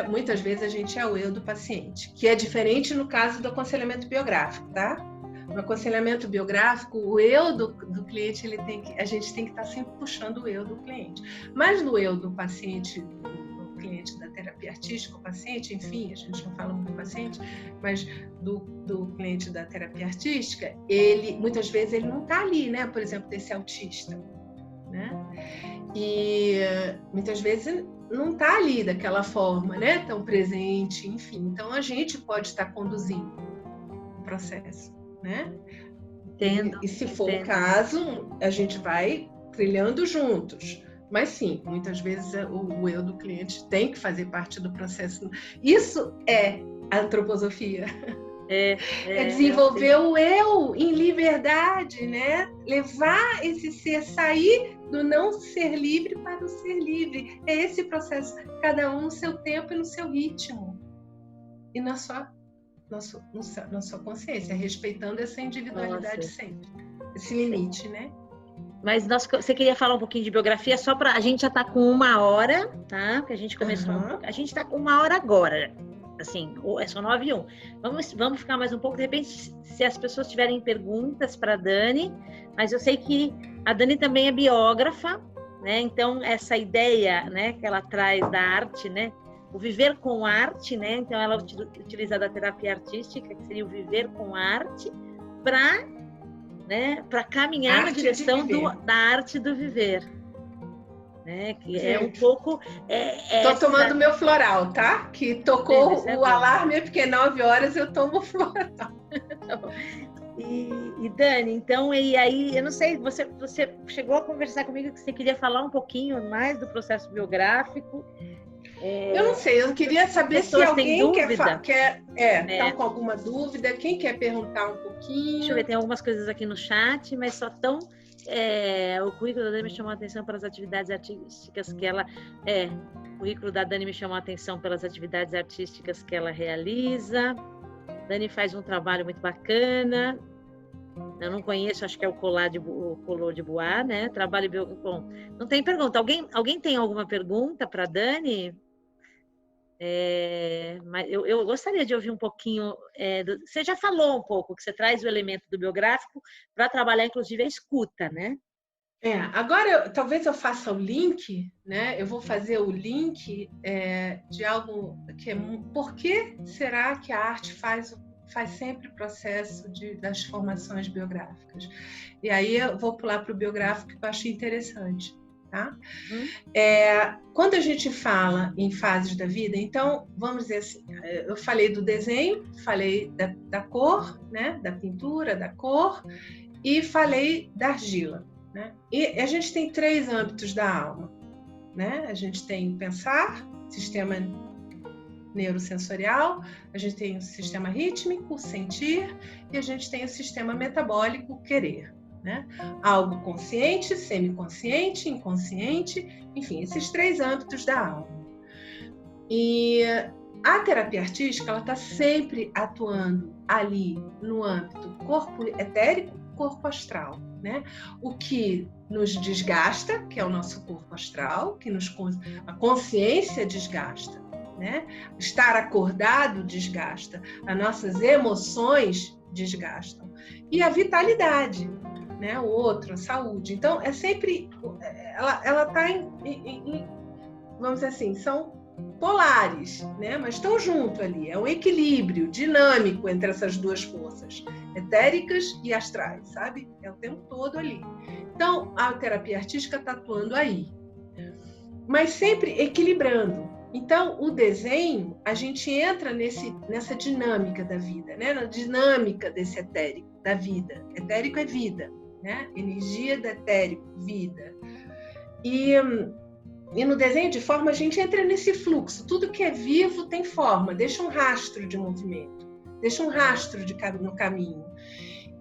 muitas vezes a gente é o eu do paciente, que é diferente no caso do aconselhamento biográfico, tá? No aconselhamento biográfico, o eu do cliente, a gente tem que estar sempre puxando o eu do cliente. Mas no eu do paciente, do cliente da terapia artística, o paciente, enfim, a gente não fala muito do paciente, mas do cliente da terapia artística, muitas vezes ele não está ali, né? Por exemplo, desse autista, né? E muitas vezes não está ali daquela forma, né? Tão presente, enfim. Então a gente pode estar conduzindo o processo, né? Entendo. E se for o caso, a gente vai trilhando juntos. Mas sim, muitas vezes o eu do cliente tem que fazer parte do processo. Isso é antroposofia. É desenvolver o eu em liberdade, né? Levar esse ser, sair do não ser livre para o ser livre. É esse processo, cada um no seu tempo e no seu ritmo. E na sua consciência, respeitando essa individualidade sempre. Esse limite, né? Mas você queria falar um pouquinho de biografia, só para... A gente já está com 1 hora, tá? Porque a gente começou... A gente está com 1 hora agora. Assim, são 9:01. Vamos ficar mais um pouco. De repente, se as pessoas tiverem perguntas para a Dani, mas eu sei que a Dani também é biógrafa, né? Então, essa ideia, né, que ela traz da arte, né? O viver com arte, né? Então, ela utiliza da terapia artística, que seria o viver com arte, para caminhar na direção da arte do viver. Né? Que é um pouco... Tô tomando meu floral, tá? Que tocou o alarme, porque 9 horas eu tomo floral. E Dani, então, e aí, eu não sei, você chegou a conversar comigo que você queria falar um pouquinho mais do processo biográfico. Eu não sei, eu queria saber se alguém quer tá com alguma dúvida, quem quer perguntar um pouquinho. Deixa eu ver, tem algumas coisas aqui no chat, mas só tão... o currículo da Dani me chamou a atenção pelas atividades artísticas que ela... o currículo da Dani me chamou a atenção pelas atividades artísticas que ela realiza. Dani faz um trabalho muito bacana. Eu não conheço, acho que é o Color de Bois, né? Bom, não tem pergunta. Alguém tem alguma pergunta para Dani? Mas eu gostaria de ouvir um pouquinho. Você já falou um pouco que você traz o elemento do biográfico para trabalhar, inclusive, a escuta, né? Agora talvez eu faça o link, né? Eu vou fazer o link de algo que é... Por que será que a arte faz sempre o processo das formações biográficas? E aí eu vou pular para o biográfico que eu achei interessante. Tá? Quando a gente fala em fases da vida, então, vamos dizer assim, eu falei do desenho, falei da cor, né? Da pintura, da cor, e falei da argila. Né? E a gente tem 3 âmbitos da alma. Né? A gente tem pensar, sistema neurosensorial, a gente tem o sistema rítmico, sentir, e a gente tem o sistema metabólico, querer. Né? Algo consciente, semiconsciente, inconsciente, enfim, esses 3 âmbitos da alma. E a terapia artística, ela está sempre atuando ali no âmbito corpo etérico, corpo astral. Né? O que nos desgasta, que é o nosso corpo astral, a consciência desgasta. Né? Estar acordado desgasta, as nossas emoções desgastam. E a vitalidade, né? O outro, a saúde. Então, é sempre... Ela está vamos dizer assim, são polares, né? Mas estão junto ali. É um equilíbrio dinâmico entre essas 2 forças, etéricas e astrais, sabe? É o tempo todo ali. Então, a terapia artística está atuando aí. Mas sempre equilibrando. Então, o desenho, a gente entra nessa dinâmica da vida, né? Na dinâmica desse etérico, da vida. Etérico é vida, né? Energia do etérico, vida. E no desenho de forma, a gente entra nesse fluxo. Tudo que é vivo tem forma, deixa um rastro de movimento, deixa um rastro no caminho.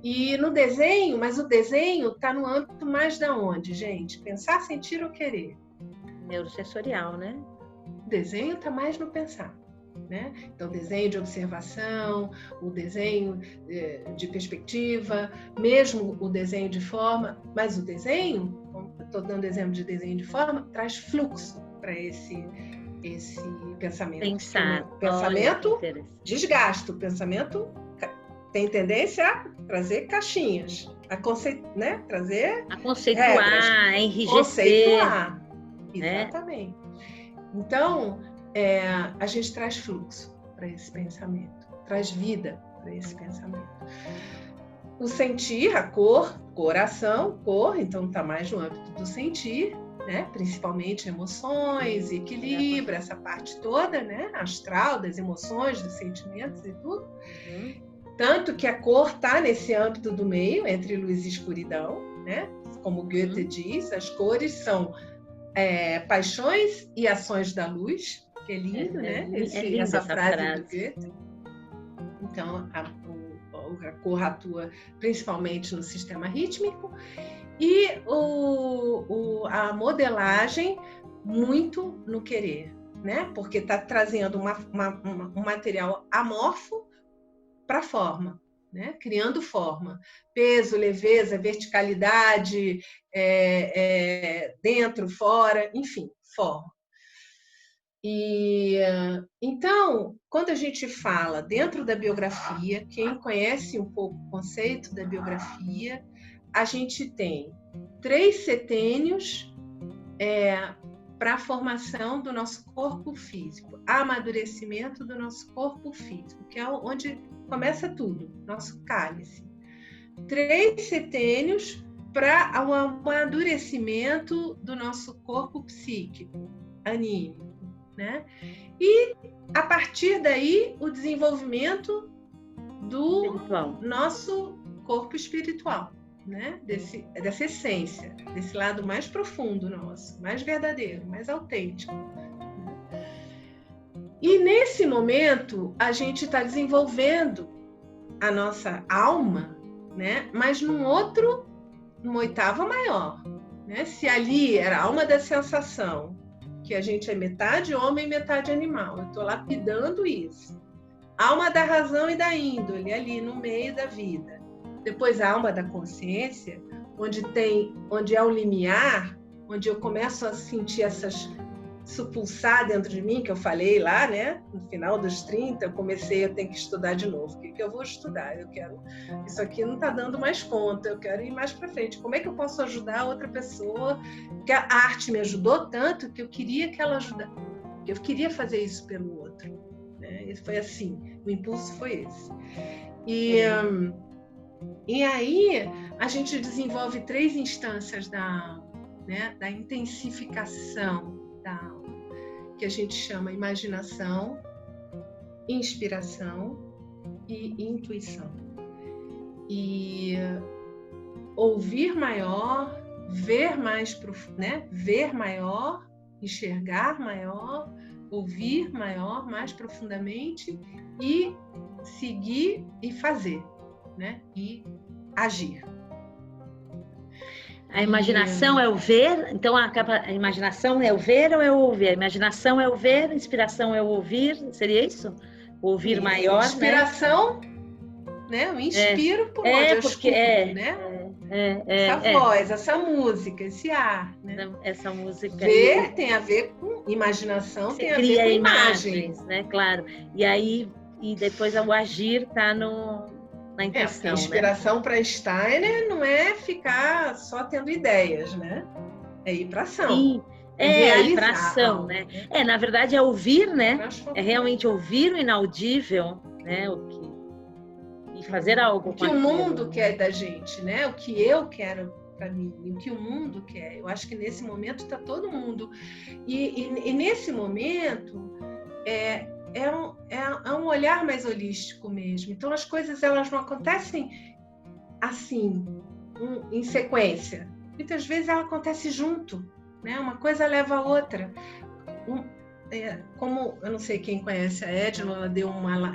E no desenho, mas o desenho está no âmbito mais da onde, gente? Pensar, sentir ou querer. Neurosensorial, né? O desenho está mais no pensar. Né? Então, desenho de observação, o desenho de perspectiva, mesmo o desenho de forma, mas o desenho, estou dando exemplo de desenho de forma, traz fluxo para esse pensamento. Pensar. O pensamento desgasta, o pensamento tem tendência a trazer caixinhas, né? Trazer a conceituar, regras, a enrijecer. Conceituar, exatamente. Então, a gente traz fluxo para esse pensamento, traz vida para esse pensamento. O sentir, a cor, coração, cor, então está mais no âmbito do sentir, né? Principalmente emoções, equilíbrio, essa parte toda, né? Astral, das emoções, dos sentimentos e tudo. Tanto que a cor está nesse âmbito do meio, entre luz e escuridão, né? Como Goethe diz, as cores são paixões e ações da luz, que é lindo, né? Essa frase do Goethe. Então, a cor atua principalmente no sistema rítmico e a modelagem muito no querer, né? Porque está trazendo um material amorfo para a forma, né? Criando forma, peso, leveza, verticalidade, dentro, fora, enfim, forma. E então, quando a gente fala dentro da biografia, quem conhece um pouco o conceito da biografia, a gente tem 3 setênios para a formação do nosso corpo físico, amadurecimento do nosso corpo físico, que é onde começa tudo, nosso cálice. 3 setênios para o amadurecimento do nosso corpo psíquico, anímico. Né? E, a partir daí, o desenvolvimento do nosso corpo espiritual, né? Dessa essência, desse lado mais profundo nosso, mais verdadeiro, mais autêntico. E nesse momento, a gente está desenvolvendo a nossa alma, né? Mas numa oitava maior. Né? Se ali era a alma da sensação, que a gente é metade homem e metade animal, eu estou lapidando isso. Alma da razão e da índole, ali no meio da vida. Depois a alma da consciência, onde é o limiar, onde eu começo a sentir isso pulsar dentro de mim, que eu falei lá, né? No final dos 30, eu comecei a ter que estudar de novo. O que eu vou estudar? Isso aqui não está dando mais conta, eu quero ir mais para frente. Como é que eu posso ajudar outra pessoa? Porque a arte me ajudou tanto que eu queria que ela ajudasse, que eu queria fazer isso pelo outro. Né? Foi assim, o impulso foi esse. E aí a gente desenvolve 3 instâncias da intensificação da alma, que a gente chama imaginação, inspiração e intuição. E ouvir maior, ver mais profundo, né? Ver maior, enxergar maior, ouvir maior, mais profundamente e seguir e fazer, né? E agir. A imaginação é o ver, então a imaginação é o ver ou é o ouvir? A imaginação é o ver, a inspiração é o ouvir, seria isso? O ouvir isso, maior, inspiração, né? Eu inspiro por onde eu escuto, né? Essa voz, essa música, esse ar, né? Essa música. Ver tem a ver com imaginação, tem a ver com imagens, né? Claro. E depois o agir está na intenção, a inspiração, né? Para Steiner não é ficar só tendo ideias, né? É ir para ação. Sim. É ir para ação, né? Na verdade é ouvir, né? É realmente ouvir o inaudível, né? E fazer algo. O que o mundo quer da gente, né? O que eu quero para mim, o que o mundo quer. Eu acho que nesse momento está todo mundo. E nesse momento é um olhar mais holístico mesmo. Então as coisas elas não acontecem assim, em sequência. Muitas vezes ela acontece junto, né? Uma coisa leva a outra. Como eu não sei quem conhece a Edna,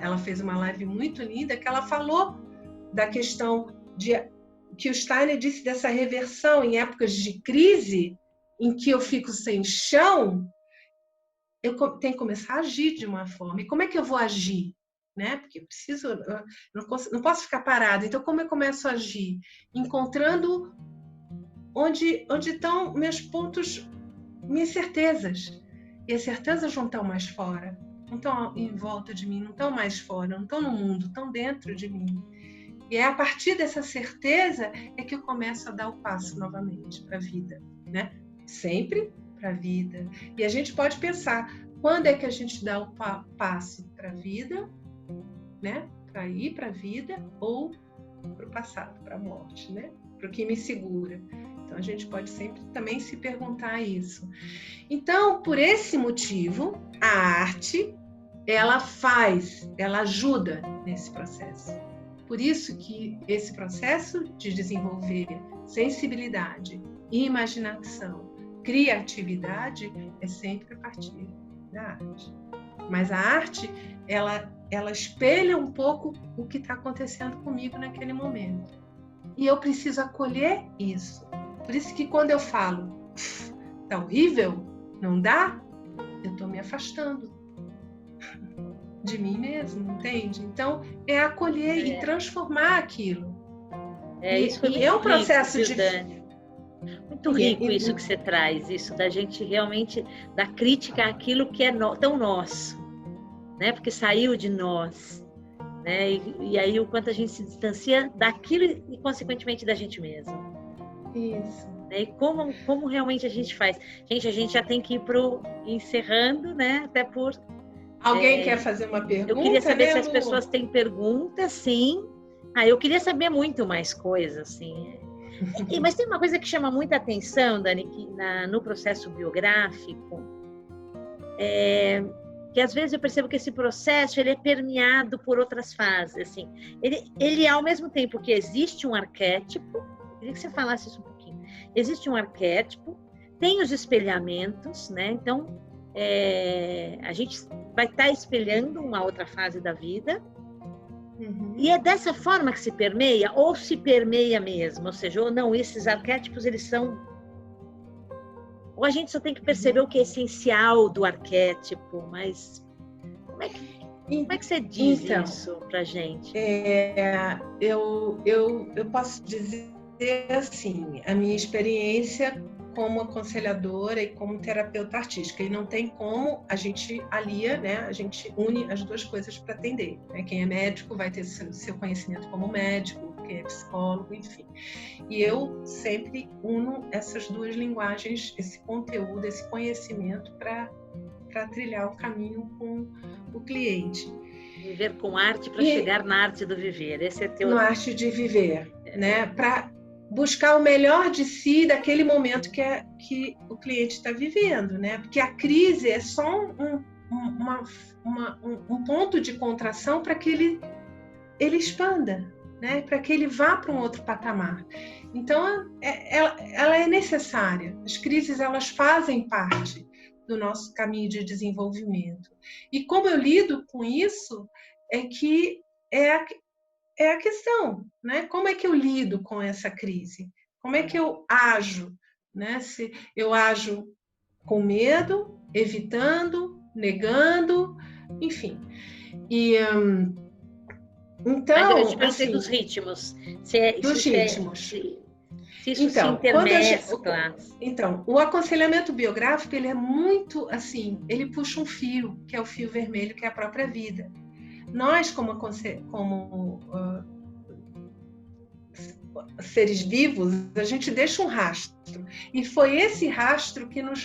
ela fez uma live muito linda que ela falou da questão que o Steiner disse dessa reversão em épocas de crise, em que eu fico sem chão. Eu tenho que começar a agir de uma forma. E como é que eu vou agir? Né? Porque não posso ficar parada. Então, como eu começo a agir? Encontrando onde estão meus pontos, minhas certezas. E as certezas não estão mais fora, não estão em volta de mim, não estão mais fora, não estão no mundo, estão dentro de mim. E é a partir dessa certeza é que eu começo a dar o passo novamente para a vida, né? Sempre para a vida. E a gente pode pensar, quando é que a gente dá o passo para a vida, né? Para ir para a vida ou para o passado, para a morte, né? Para o que me segura. Então a gente pode sempre também se perguntar isso. Então, por esse motivo, a arte, ela ajuda nesse processo. Por isso que esse processo de desenvolver sensibilidade, imaginação, criatividade é sempre a partir da arte. Mas a arte, ela espelha um pouco o que está acontecendo comigo naquele momento. E eu preciso acolher isso. Por isso que quando eu falo, tá horrível, não dá, eu estou me afastando de mim mesmo, entende? Então, é acolher e transformar aquilo. Isso foi é um processo de... Dani. Muito rico isso que você traz, isso da gente realmente dar crítica àquilo que é tão nosso, né? Porque saiu de nós, né? E aí o quanto a gente se distancia daquilo e consequentemente da gente mesmo. Isso. E como realmente a gente faz? Gente, a gente já tem que ir encerrando, né? Até por... Alguém quer fazer uma pergunta? Eu queria saber se as pessoas têm perguntas, sim. Eu queria saber muito mais coisas, assim. Mas tem uma coisa que chama muita atenção, Dani, que no processo biográfico, que às vezes eu percebo que esse processo ele é permeado por outras fases. Assim. Ele, ao mesmo tempo que existe um arquétipo, eu queria que você falasse isso um pouquinho. Existe um arquétipo, tem os espelhamentos, né? Então, a gente vai estar espelhando uma outra fase da vida. Uhum. E é dessa forma que se permeia, ou se permeia mesmo, ou seja, ou não, esses arquétipos, eles são... Ou a gente só tem que perceber o que é essencial do arquétipo, mas como é que você diz Então, isso pra gente? eu posso dizer assim, a minha experiência como aconselhadora e como terapeuta artística, e não tem como a gente alia, né? A gente une as duas coisas para atender, né? Quem é médico vai ter seu conhecimento como médico, quem é psicólogo, enfim. E eu sempre uno essas duas linguagens, esse conteúdo, esse conhecimento para trilhar o caminho com o cliente. Viver com arte para chegar na arte do viver. Esse é teu... No arte de viver, né? Para buscar o melhor de si daquele momento que o cliente está vivendo, né? Porque a crise é só um ponto de contração para que ele expanda, né? Para que ele vá para um outro patamar. Então, ela é necessária. As crises, elas fazem parte do nosso caminho de desenvolvimento. E como eu lido com isso, é que é a questão, né? Como é que eu lido com essa crise? Como é que eu ajo, né? Se eu ajo com medo, evitando, negando, enfim. E Mas eu então, te perguntei assim, dos ritmos. dos ritmos. Se isso se Então, intermescla. o aconselhamento biográfico, ele é muito assim, ele puxa um fio, que é o fio vermelho, que é a própria vida. Nós, como seres vivos, a gente deixa um rastro. E foi esse rastro que nos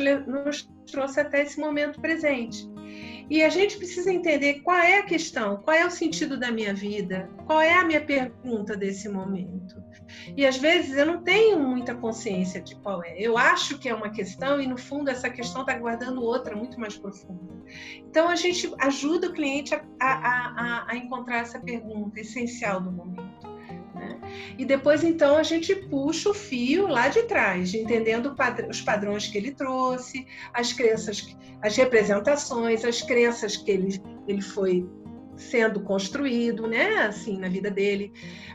trouxe até esse momento presente. E a gente precisa entender qual é a questão, qual é o sentido da minha vida, qual é a minha pergunta desse momento. E às vezes eu não tenho muita consciência de qual é. Eu acho que é uma questão e no fundo essa questão está guardando outra muito mais profunda. Então a gente ajuda o cliente a encontrar essa pergunta essencial do momento. E depois, então, a gente puxa o fio lá de trás, entendendo os padrões que ele trouxe, as crenças, as representações, as crenças que ele foi sendo construído, né, assim, na vida dele.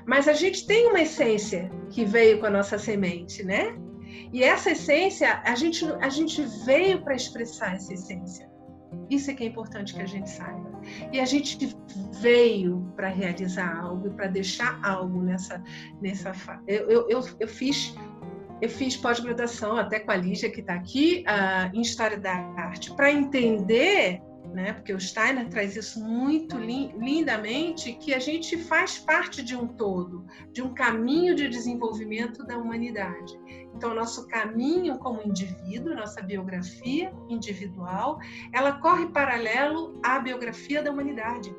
Mas a gente tem uma essência que veio com a nossa semente, né? E essa essência, a gente veio para expressar essa essência. Isso é que é importante que a gente saiba. E a gente veio para realizar algo, para deixar algo nessa eu fiz pós-graduação até com a Lígia, que está aqui, em História da Arte, para entender, né, porque o Steiner traz isso muito lindamente, que a gente faz parte de um todo, de um caminho de desenvolvimento da humanidade. Então, nosso caminho como indivíduo, nossa biografia individual, ela corre paralelo à biografia da humanidade,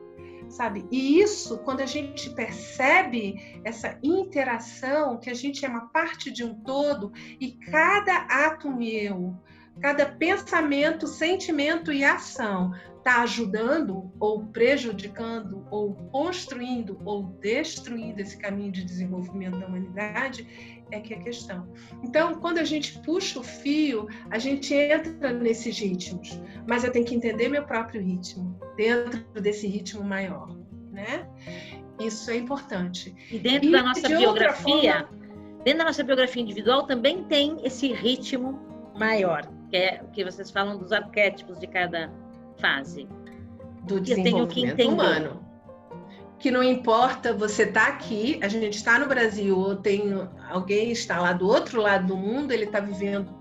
sabe? E isso, quando a gente percebe essa interação, que a gente é uma parte de um todo, e cada ato meu, cada pensamento, sentimento e ação está ajudando ou prejudicando ou construindo ou destruindo esse caminho de desenvolvimento da humanidade, é que é a questão. Então, quando a gente puxa o fio, a gente entra nesses ritmos, mas eu tenho que entender meu próprio ritmo, dentro desse ritmo maior, né? Isso é importante. E dentro da nossa biografia, dentro da nossa biografia individual também tem esse ritmo maior, que é o que vocês falam dos arquétipos de cada fase. Do desenvolvimento humano. Que não importa você estar aqui, a gente está no Brasil, ou alguém está lá do outro lado do mundo, ele está vivendo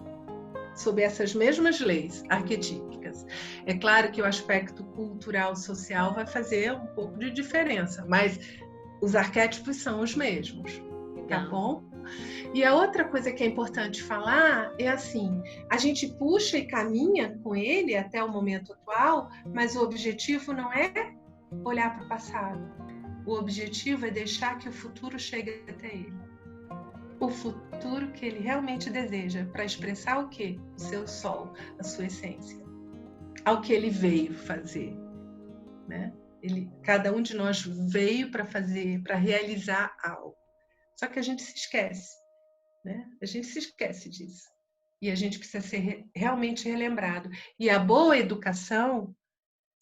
sob essas mesmas leis arquetípicas. É claro que o aspecto cultural, social vai fazer um pouco de diferença, mas os arquétipos são os mesmos, tá bom? E a outra coisa que é importante falar é assim, a gente puxa e caminha com ele até o momento atual, mas o objetivo não é olhar para o passado. O objetivo é deixar que o futuro chegue até ele. O futuro que ele realmente deseja, para expressar o quê? O seu sol, a sua essência. Ao que ele veio fazer, né? Cada um de nós veio para fazer, para realizar algo. Só que a gente se esquece, né? A gente se esquece disso. E a gente precisa ser realmente relembrado. E a boa educação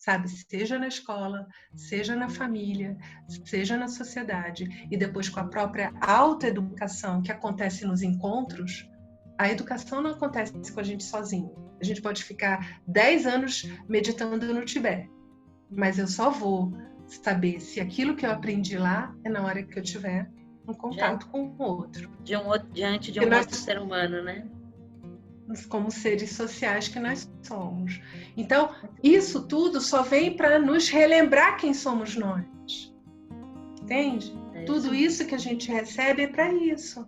sabe? Seja na escola, seja na família, seja na sociedade, e depois com a própria autoeducação que acontece nos encontros. A educação não acontece com a gente sozinho. A gente pode ficar 10 anos meditando no Tibete, mas eu só vou saber se aquilo que eu aprendi lá é na hora que eu tiver um contato com o outro. Diante de um outro ser humano, né? Como seres sociais que nós somos. Então, isso tudo só vem para nos relembrar quem somos nós. Entende? Tudo isso que a gente recebe é para isso.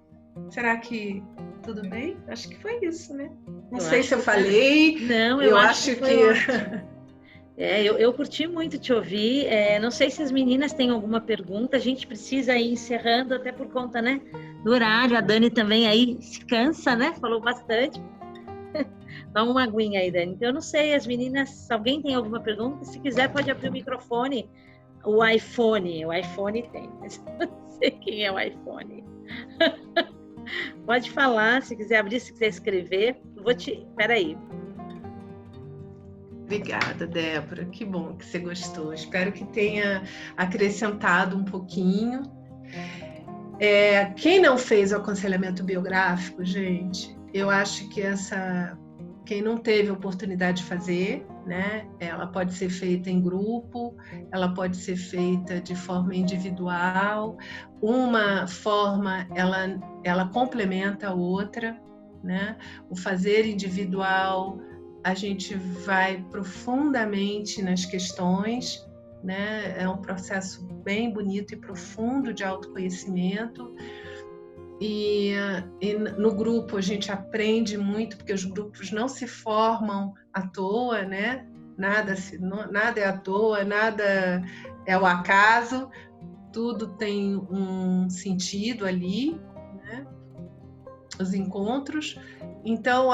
Será que tudo bem? Acho que foi isso, né? Não sei se eu falei. Não, eu acho que... Eu curti muito te ouvir. Não sei se as meninas têm alguma pergunta. A gente precisa ir encerrando, até por conta, né, do horário. A Dani também aí se cansa, né? Falou bastante. Toma uma aguinha aí, Dani. Então, eu não sei, as meninas, se alguém tem alguma pergunta, se quiser pode abrir o microfone. O iPhone tem, mas não sei quem é o iPhone. Pode falar, se quiser abrir, se quiser escrever. Peraí. Obrigada, Débora. Que bom que você gostou. Espero que tenha acrescentado um pouquinho. Quem não fez o aconselhamento biográfico, gente, eu acho que quem não teve oportunidade de fazer, né? Ela pode ser feita em grupo, ela pode ser feita de forma individual. Uma forma, ela complementa a outra, né? O fazer individual, a gente vai profundamente nas questões, né? É um processo bem bonito e profundo de autoconhecimento. E no grupo a gente aprende muito, porque os grupos não se formam à toa, né? Nada é à toa, nada é ao acaso, tudo tem um sentido ali, né? Os encontros. Então,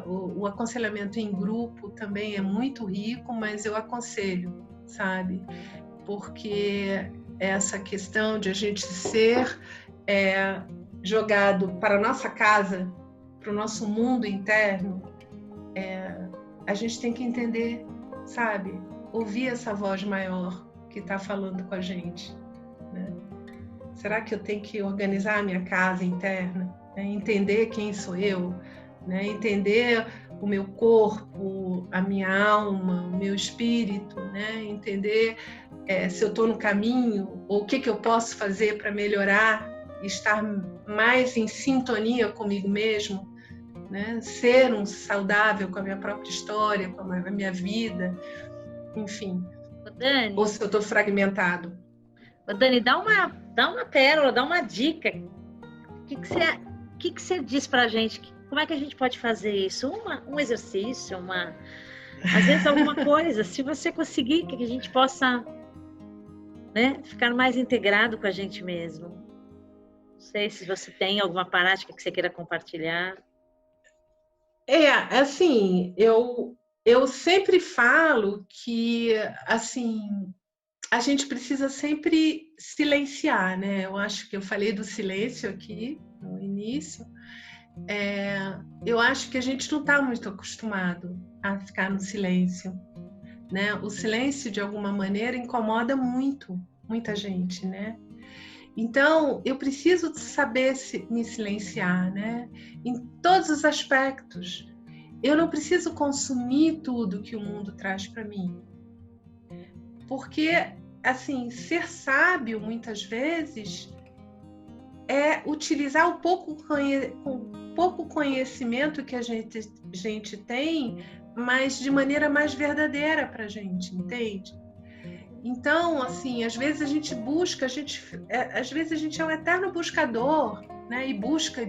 o aconselhamento em grupo também é muito rico, mas eu aconselho, sabe? Porque essa questão de a gente ser jogado para a nossa casa, para o nosso mundo interno, a gente tem que entender, sabe? Ouvir essa voz maior que está falando com a gente, né? Será que eu tenho que organizar a minha casa interna? Entender quem sou eu, né? Entender o meu corpo, a minha alma, o meu espírito, né? Entender se eu estou no caminho, ou o que eu posso fazer para melhorar, estar mais em sintonia comigo mesmo, né? Ser um saudável com a minha própria história, com a minha vida, enfim. Dani, ou se eu estou fragmentado. Dani, dá uma pérola, dá uma dica. O que você diz para a gente? Como é que a gente pode fazer isso? Um exercício, às vezes alguma coisa, se você conseguir, que a gente possa, né, ficar mais integrado com a gente mesmo. Não sei se você tem alguma prática que você queira compartilhar. Assim, eu sempre falo que, assim, a gente precisa sempre silenciar, né? Eu acho que eu falei do silêncio aqui no início. Eu acho que a gente não está muito acostumado a ficar no silêncio, né? O silêncio, de alguma maneira, incomoda muita gente, né? Então, eu preciso saber me silenciar, né? Em todos os aspectos. Eu não preciso consumir tudo que o mundo traz para mim. Porque, assim, ser sábio, muitas vezes, é utilizar o pouco conhecimento que a gente tem, mas de maneira mais verdadeira para a gente, entende? Então, assim, às vezes a gente busca, às vezes a gente é um eterno buscador, né? E busca,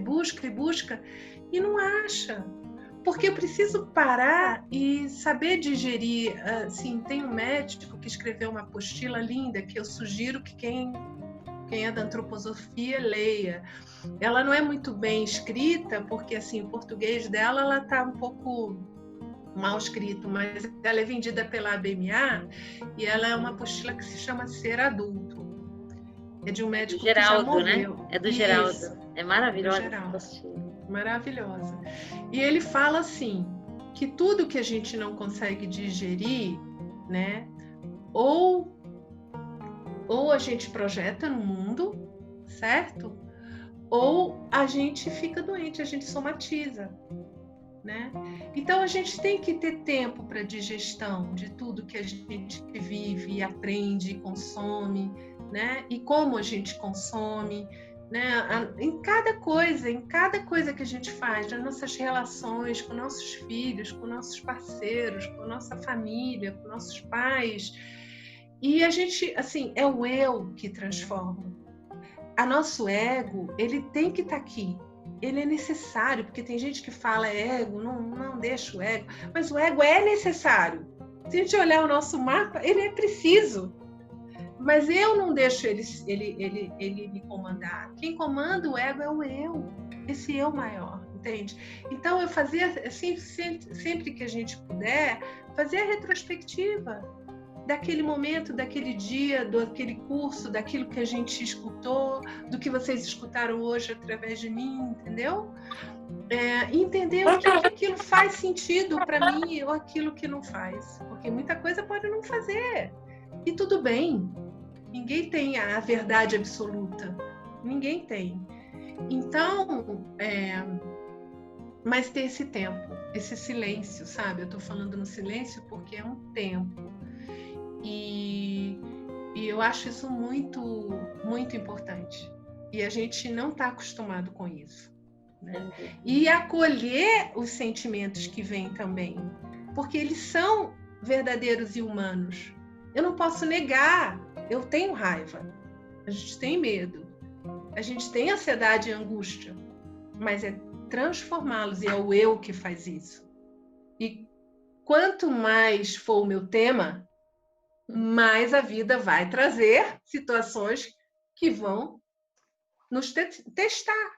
e não acha. Porque eu preciso parar e saber digerir. Assim, tem um médico que escreveu uma apostila linda que eu sugiro que quem é da antroposofia leia. Ela não é muito bem escrita, porque assim, o português dela ela está um pouco mal escrito, mas ela é vendida pela ABMA e ela é uma apostila que se chama Ser Adulto. É de um médico Geraldo, que já morreu. Né? É do Geraldo. É maravilhosa. Maravilhosa. E ele fala assim, que tudo que a gente não consegue digerir, né? Ou a gente projeta no mundo, certo? Ou a gente fica doente, a gente somatiza, né? Então a gente tem que ter tempo para digestão de tudo que a gente vive, aprende, consome, né? E como a gente consome, né? Em cada coisa que a gente faz, nas nossas relações com nossos filhos, com nossos parceiros, com nossa família, com nossos pais. E a gente, assim, é o eu que transforma. A nosso ego, ele tem que estar aqui. Ele é necessário, porque tem gente que fala ego, não deixa o ego, mas o ego é necessário. Se a gente olhar o nosso mapa, ele é preciso. Mas eu não deixo ele me comandar. Quem comanda o ego é o eu, esse eu maior, entende? Então eu fazia, assim, sempre que a gente puder, fazer a retrospectiva daquele momento, daquele dia, daquele curso, daquilo que a gente escutou, do que vocês escutaram hoje através de mim, entendeu? Entender o que aquilo faz sentido para mim ou aquilo que não faz. Porque muita coisa pode não fazer. E tudo bem. Ninguém tem a verdade absoluta. Ninguém tem. Então, mas ter esse tempo, esse silêncio, sabe? Eu estou falando no silêncio porque é um tempo. E eu acho isso muito, muito importante. E a gente não está acostumado com isso, né? E acolher os sentimentos que vêm também, porque eles são verdadeiros e humanos. Eu não posso negar, eu tenho raiva, a gente tem medo, a gente tem ansiedade e angústia, mas é transformá-los, e é o eu que faz isso. E quanto mais for o meu tema, mais a vida vai trazer situações que vão nos testar,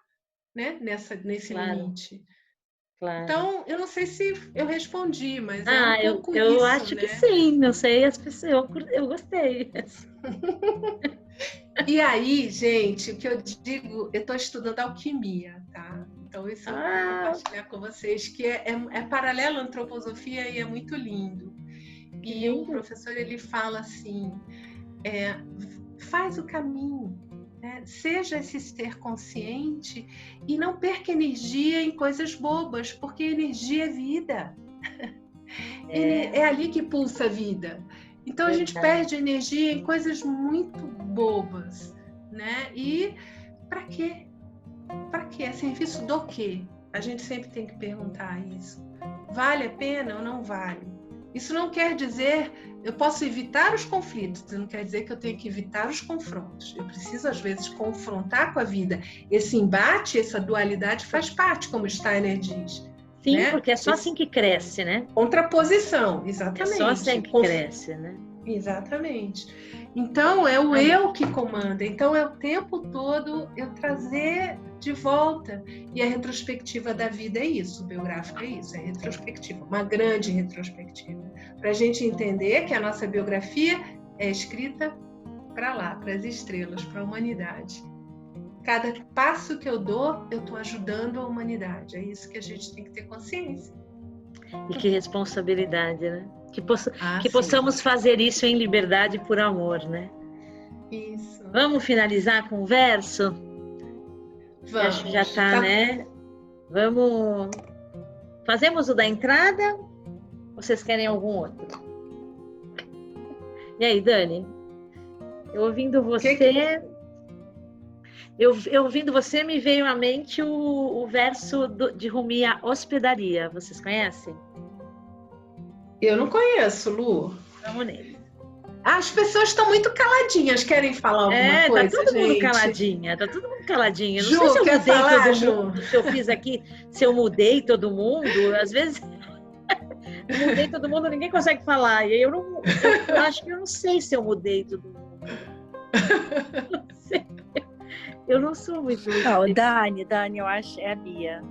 né? Nesse limite. Claro. Então, eu não sei se eu respondi, mas pouco eu isso, acho né? que sim, não sei, as pessoas, eu gostei. E aí, gente, o que eu digo, eu estou estudando alquimia, tá? Então, isso eu vou compartilhar com vocês, que é paralelo à antroposofia e é muito lindo. E o professor, ele fala assim, faz o caminho, né? Seja esse ser consciente e não perca energia em coisas bobas, porque energia é vida. É ali que pulsa a vida. Então a gente perde energia em coisas muito bobas, né? E para quê? Para quê? A serviço do quê? A gente sempre tem que perguntar isso. Vale a pena ou não vale? Isso não quer dizer, eu posso evitar os conflitos, não quer dizer que eu tenho que evitar os confrontos. Eu preciso, às vezes, confrontar com a vida. Esse embate, essa dualidade faz parte, como Steiner diz. Sim, né? Porque é só assim que cresce, né? Contraposição, exatamente. É só assim que cresce, né? Exatamente. Então, é o eu que comanda. Então, é o tempo todo eu trazer de volta. E a retrospectiva da vida é isso, o biográfico é isso, é retrospectiva, uma grande retrospectiva. Para a gente entender que a nossa biografia é escrita para lá, para as estrelas, para a humanidade. Cada passo que eu dou, eu estou ajudando a humanidade. É isso que a gente tem que ter consciência. E que responsabilidade, né? Que possamos fazer isso em liberdade por amor, né? Isso. Vamos finalizar com o verso? Vamos. Acho que já está, né? Vamos. Fazemos o da entrada? Ou vocês querem algum outro? E aí, Dani? Eu ouvindo você. Eu ouvindo você, me veio à mente o verso de Rumi, A Hospedaria. Vocês conhecem? Eu não conheço, Lu. Vamos nele. As pessoas estão muito caladinhas, querem falar alguma coisa, tá todo mundo gente. caladinha, tá todo mundo caladinha. Não Ju, sei se eu quer mudei falar, todo Ju? mundo, se eu fiz aqui, se eu mudei todo mundo, às vezes eu mudei todo mundo, ninguém consegue falar. E aí eu acho que eu não sei se eu mudei todo mundo. Não sei. Eu não sou muito... Não, Dani, eu acho é a Bia.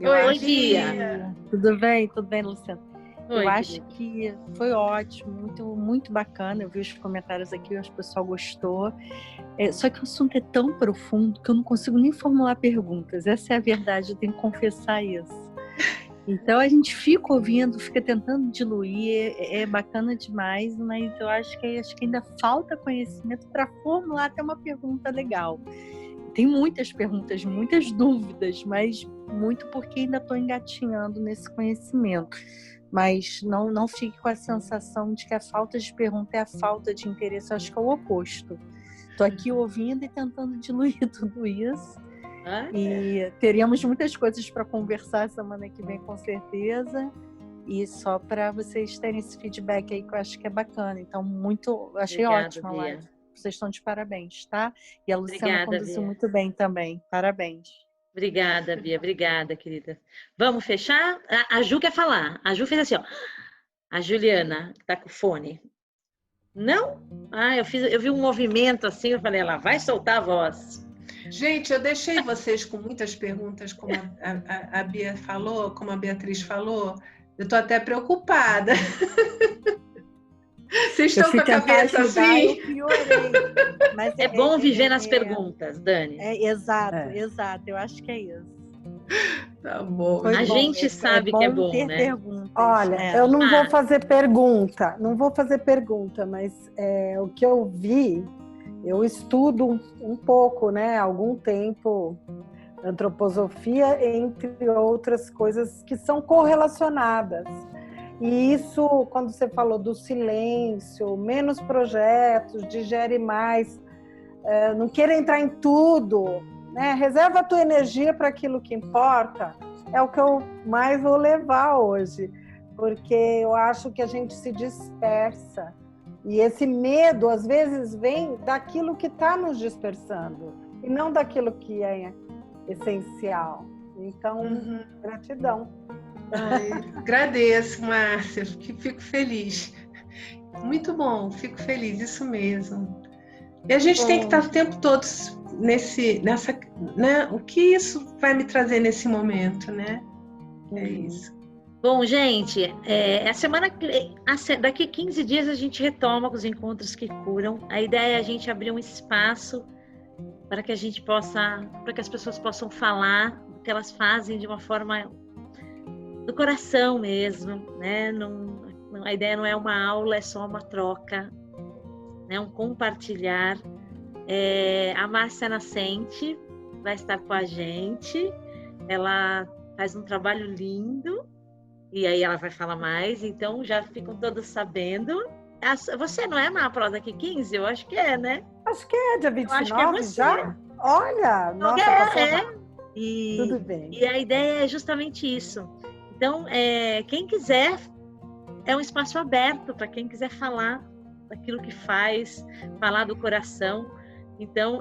Oi, Bia. Tudo bem, Luciana? Oi, eu acho que foi ótimo, muito, muito bacana. Eu vi os comentários aqui, acho que o pessoal gostou. Só que o assunto é tão profundo que eu não consigo nem formular perguntas. Essa é a verdade, eu tenho que confessar isso. Então a gente fica ouvindo, fica tentando diluir, é bacana demais, mas eu acho que ainda falta conhecimento para formular até uma pergunta legal. Tem muitas perguntas, muitas dúvidas, mas muito porque ainda estou engatinhando nesse conhecimento. Mas não fique com a sensação de que a falta de pergunta é a falta de interesse. Eu acho que é o oposto. Estou aqui ouvindo e tentando diluir tudo isso. E teríamos muitas coisas para conversar semana que vem, com certeza. E só para vocês terem esse feedback aí, que eu acho que é bacana. Então, achei ótima a live. Vocês estão de parabéns, tá? E a Luciana conduziu muito bem também. Parabéns. Obrigada, Bia. Obrigada, querida. Vamos fechar? A Ju quer falar. A Ju fez assim, ó. A Juliana tá com o fone. Não? Eu vi um movimento assim, eu falei, ela vai soltar a voz. Gente, eu deixei vocês com muitas perguntas, como a Bia falou, como a Beatriz falou. Eu estou até preocupada. Vocês estão com a cabeça assim? Eu piorei. Mas é bom viver nas perguntas, Dani. Exato. Eu acho que é isso. Tá bom. A gente sabe que é bom, ter né? Perguntas. Olha, eu não vou fazer pergunta, mas o que eu vi, eu estudo um pouco, né, há algum tempo, antroposofia, entre outras coisas que são correlacionadas. E isso, quando você falou do silêncio, menos projetos, digere mais, não queira entrar em tudo, né? Reserva a tua energia para aquilo que importa, é o que eu mais vou levar hoje, porque eu acho que a gente se dispersa. E esse medo, às vezes, vem daquilo que está nos dispersando, e não daquilo que é essencial. Então, gratidão. Agradeço, Márcia, fico feliz. Muito bom, fico feliz, isso mesmo. E a gente tem que estar o tempo todo nessa, né? O que isso vai me trazer nesse momento, né? É isso. Bom, gente, daqui 15 dias a gente retoma com os encontros que curam. A ideia é a gente abrir um espaço para que as pessoas possam falar o que elas fazem de uma forma do coração mesmo, né? A ideia não é uma aula, é só uma troca, né? Um compartilhar. A Márcia Nascente vai estar com a gente, ela faz um trabalho lindo, e aí ela vai falar mais, então já ficam todos sabendo. Você não é na prova daqui 15? Eu acho que é, né? Acho que é, dia 29 acho que é você. já? Olha, nossa, tudo bem. E a ideia é justamente isso. Então, quem quiser, é um espaço aberto para quem quiser falar daquilo que faz, falar do coração. Então,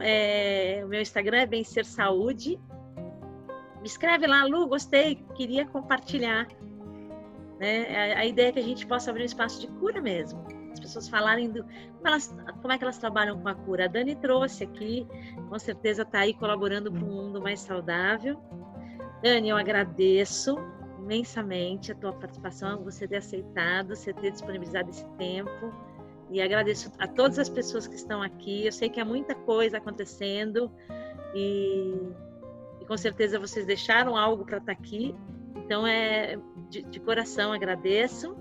o meu Instagram é Bem Ser Saúde. Me escreve lá, Lu, gostei, queria compartilhar. Né? A ideia é que a gente possa abrir um espaço de cura mesmo. As pessoas falarem como é que elas trabalham com a cura. A Dani trouxe aqui, com certeza está aí colaborando para um mundo mais saudável. Dani, eu agradeço imensamente a tua participação, você ter aceitado, você ter disponibilizado esse tempo, e agradeço a todas as pessoas que estão aqui. Eu sei que há muita coisa acontecendo e com certeza vocês deixaram algo para estar aqui, então de coração agradeço,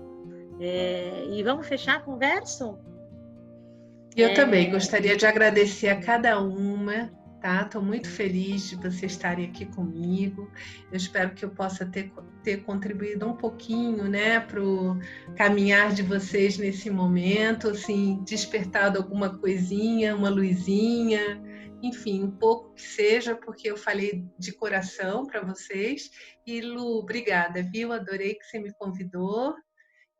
e vamos fechar a conversa? Eu também gostaria de agradecer a cada uma. Tá? Estou muito feliz de vocês estarem aqui comigo. Eu espero que eu possa ter contribuído um pouquinho, né, para o caminhar de vocês nesse momento, assim, despertado alguma coisinha, uma luzinha, enfim, um pouco que seja, porque eu falei de coração para vocês. E Lu, obrigada, viu? Adorei que você me convidou.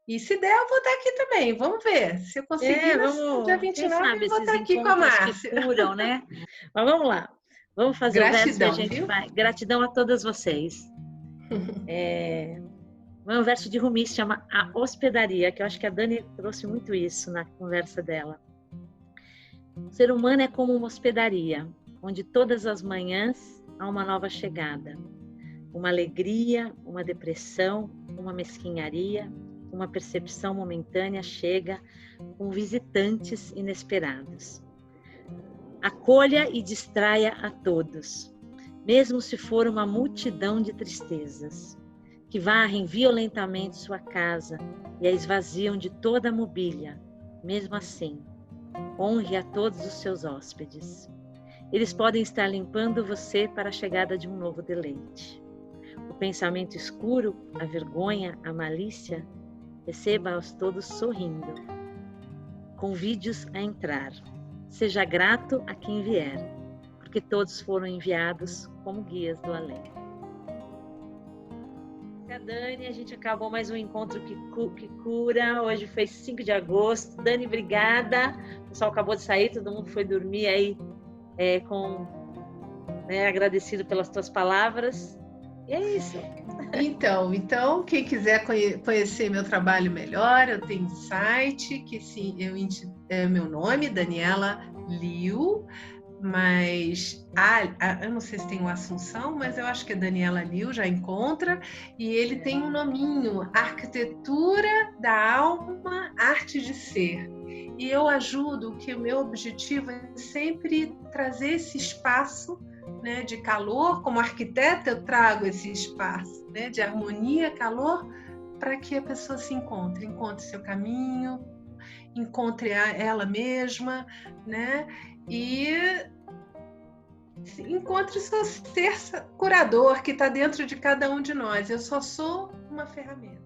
E se der, eu vou estar aqui também. Vamos ver. Se eu conseguir, no dia 29, eu vou estar aqui com a Márcia. Que curam, né? Mas vamos lá. Vamos fazer o verso que a gente faz. Gratidão a todas vocês. Um verso de Rumi, se chama A Hospedaria, que eu acho que a Dani trouxe muito isso na conversa dela. O ser humano é como uma hospedaria, onde todas as manhãs há uma nova chegada. Uma alegria, uma depressão, uma mesquinharia, uma percepção momentânea chega com visitantes inesperados. Acolha e distraia a todos, mesmo se for uma multidão de tristezas. que varrem violentamente sua casa e a esvaziam de toda a mobília. Mesmo assim, honre a todos os seus hóspedes. Eles podem estar limpando você para a chegada de um novo deleite. O pensamento escuro, a vergonha, a malícia, receba-os todos sorrindo. Convide-os a entrar. Seja grato a quem vier, porque todos foram enviados como guias do além. A Dani, a gente acabou mais um encontro que cura. Hoje foi 5 de agosto. Dani, obrigada. O pessoal acabou de sair, todo mundo foi dormir aí agradecido pelas tuas palavras. E é isso. Então, quem quiser conhecer meu trabalho melhor, eu tenho um site que é meu nome, Daniela Liu, mas eu não sei se tem o Assunção, mas eu acho que é Daniela Liu, já encontra, e ele tem um nominho, Arquitetura da Alma, Arte de Ser. E eu ajudo, que o meu objetivo é sempre trazer esse espaço, né, de calor. Como arquiteta, eu trago esse espaço, né, de harmonia, calor, para que a pessoa se encontre seu caminho, encontre ela mesma, né, e encontre o seu ser curador que está dentro de cada um de nós. Eu só sou uma ferramenta.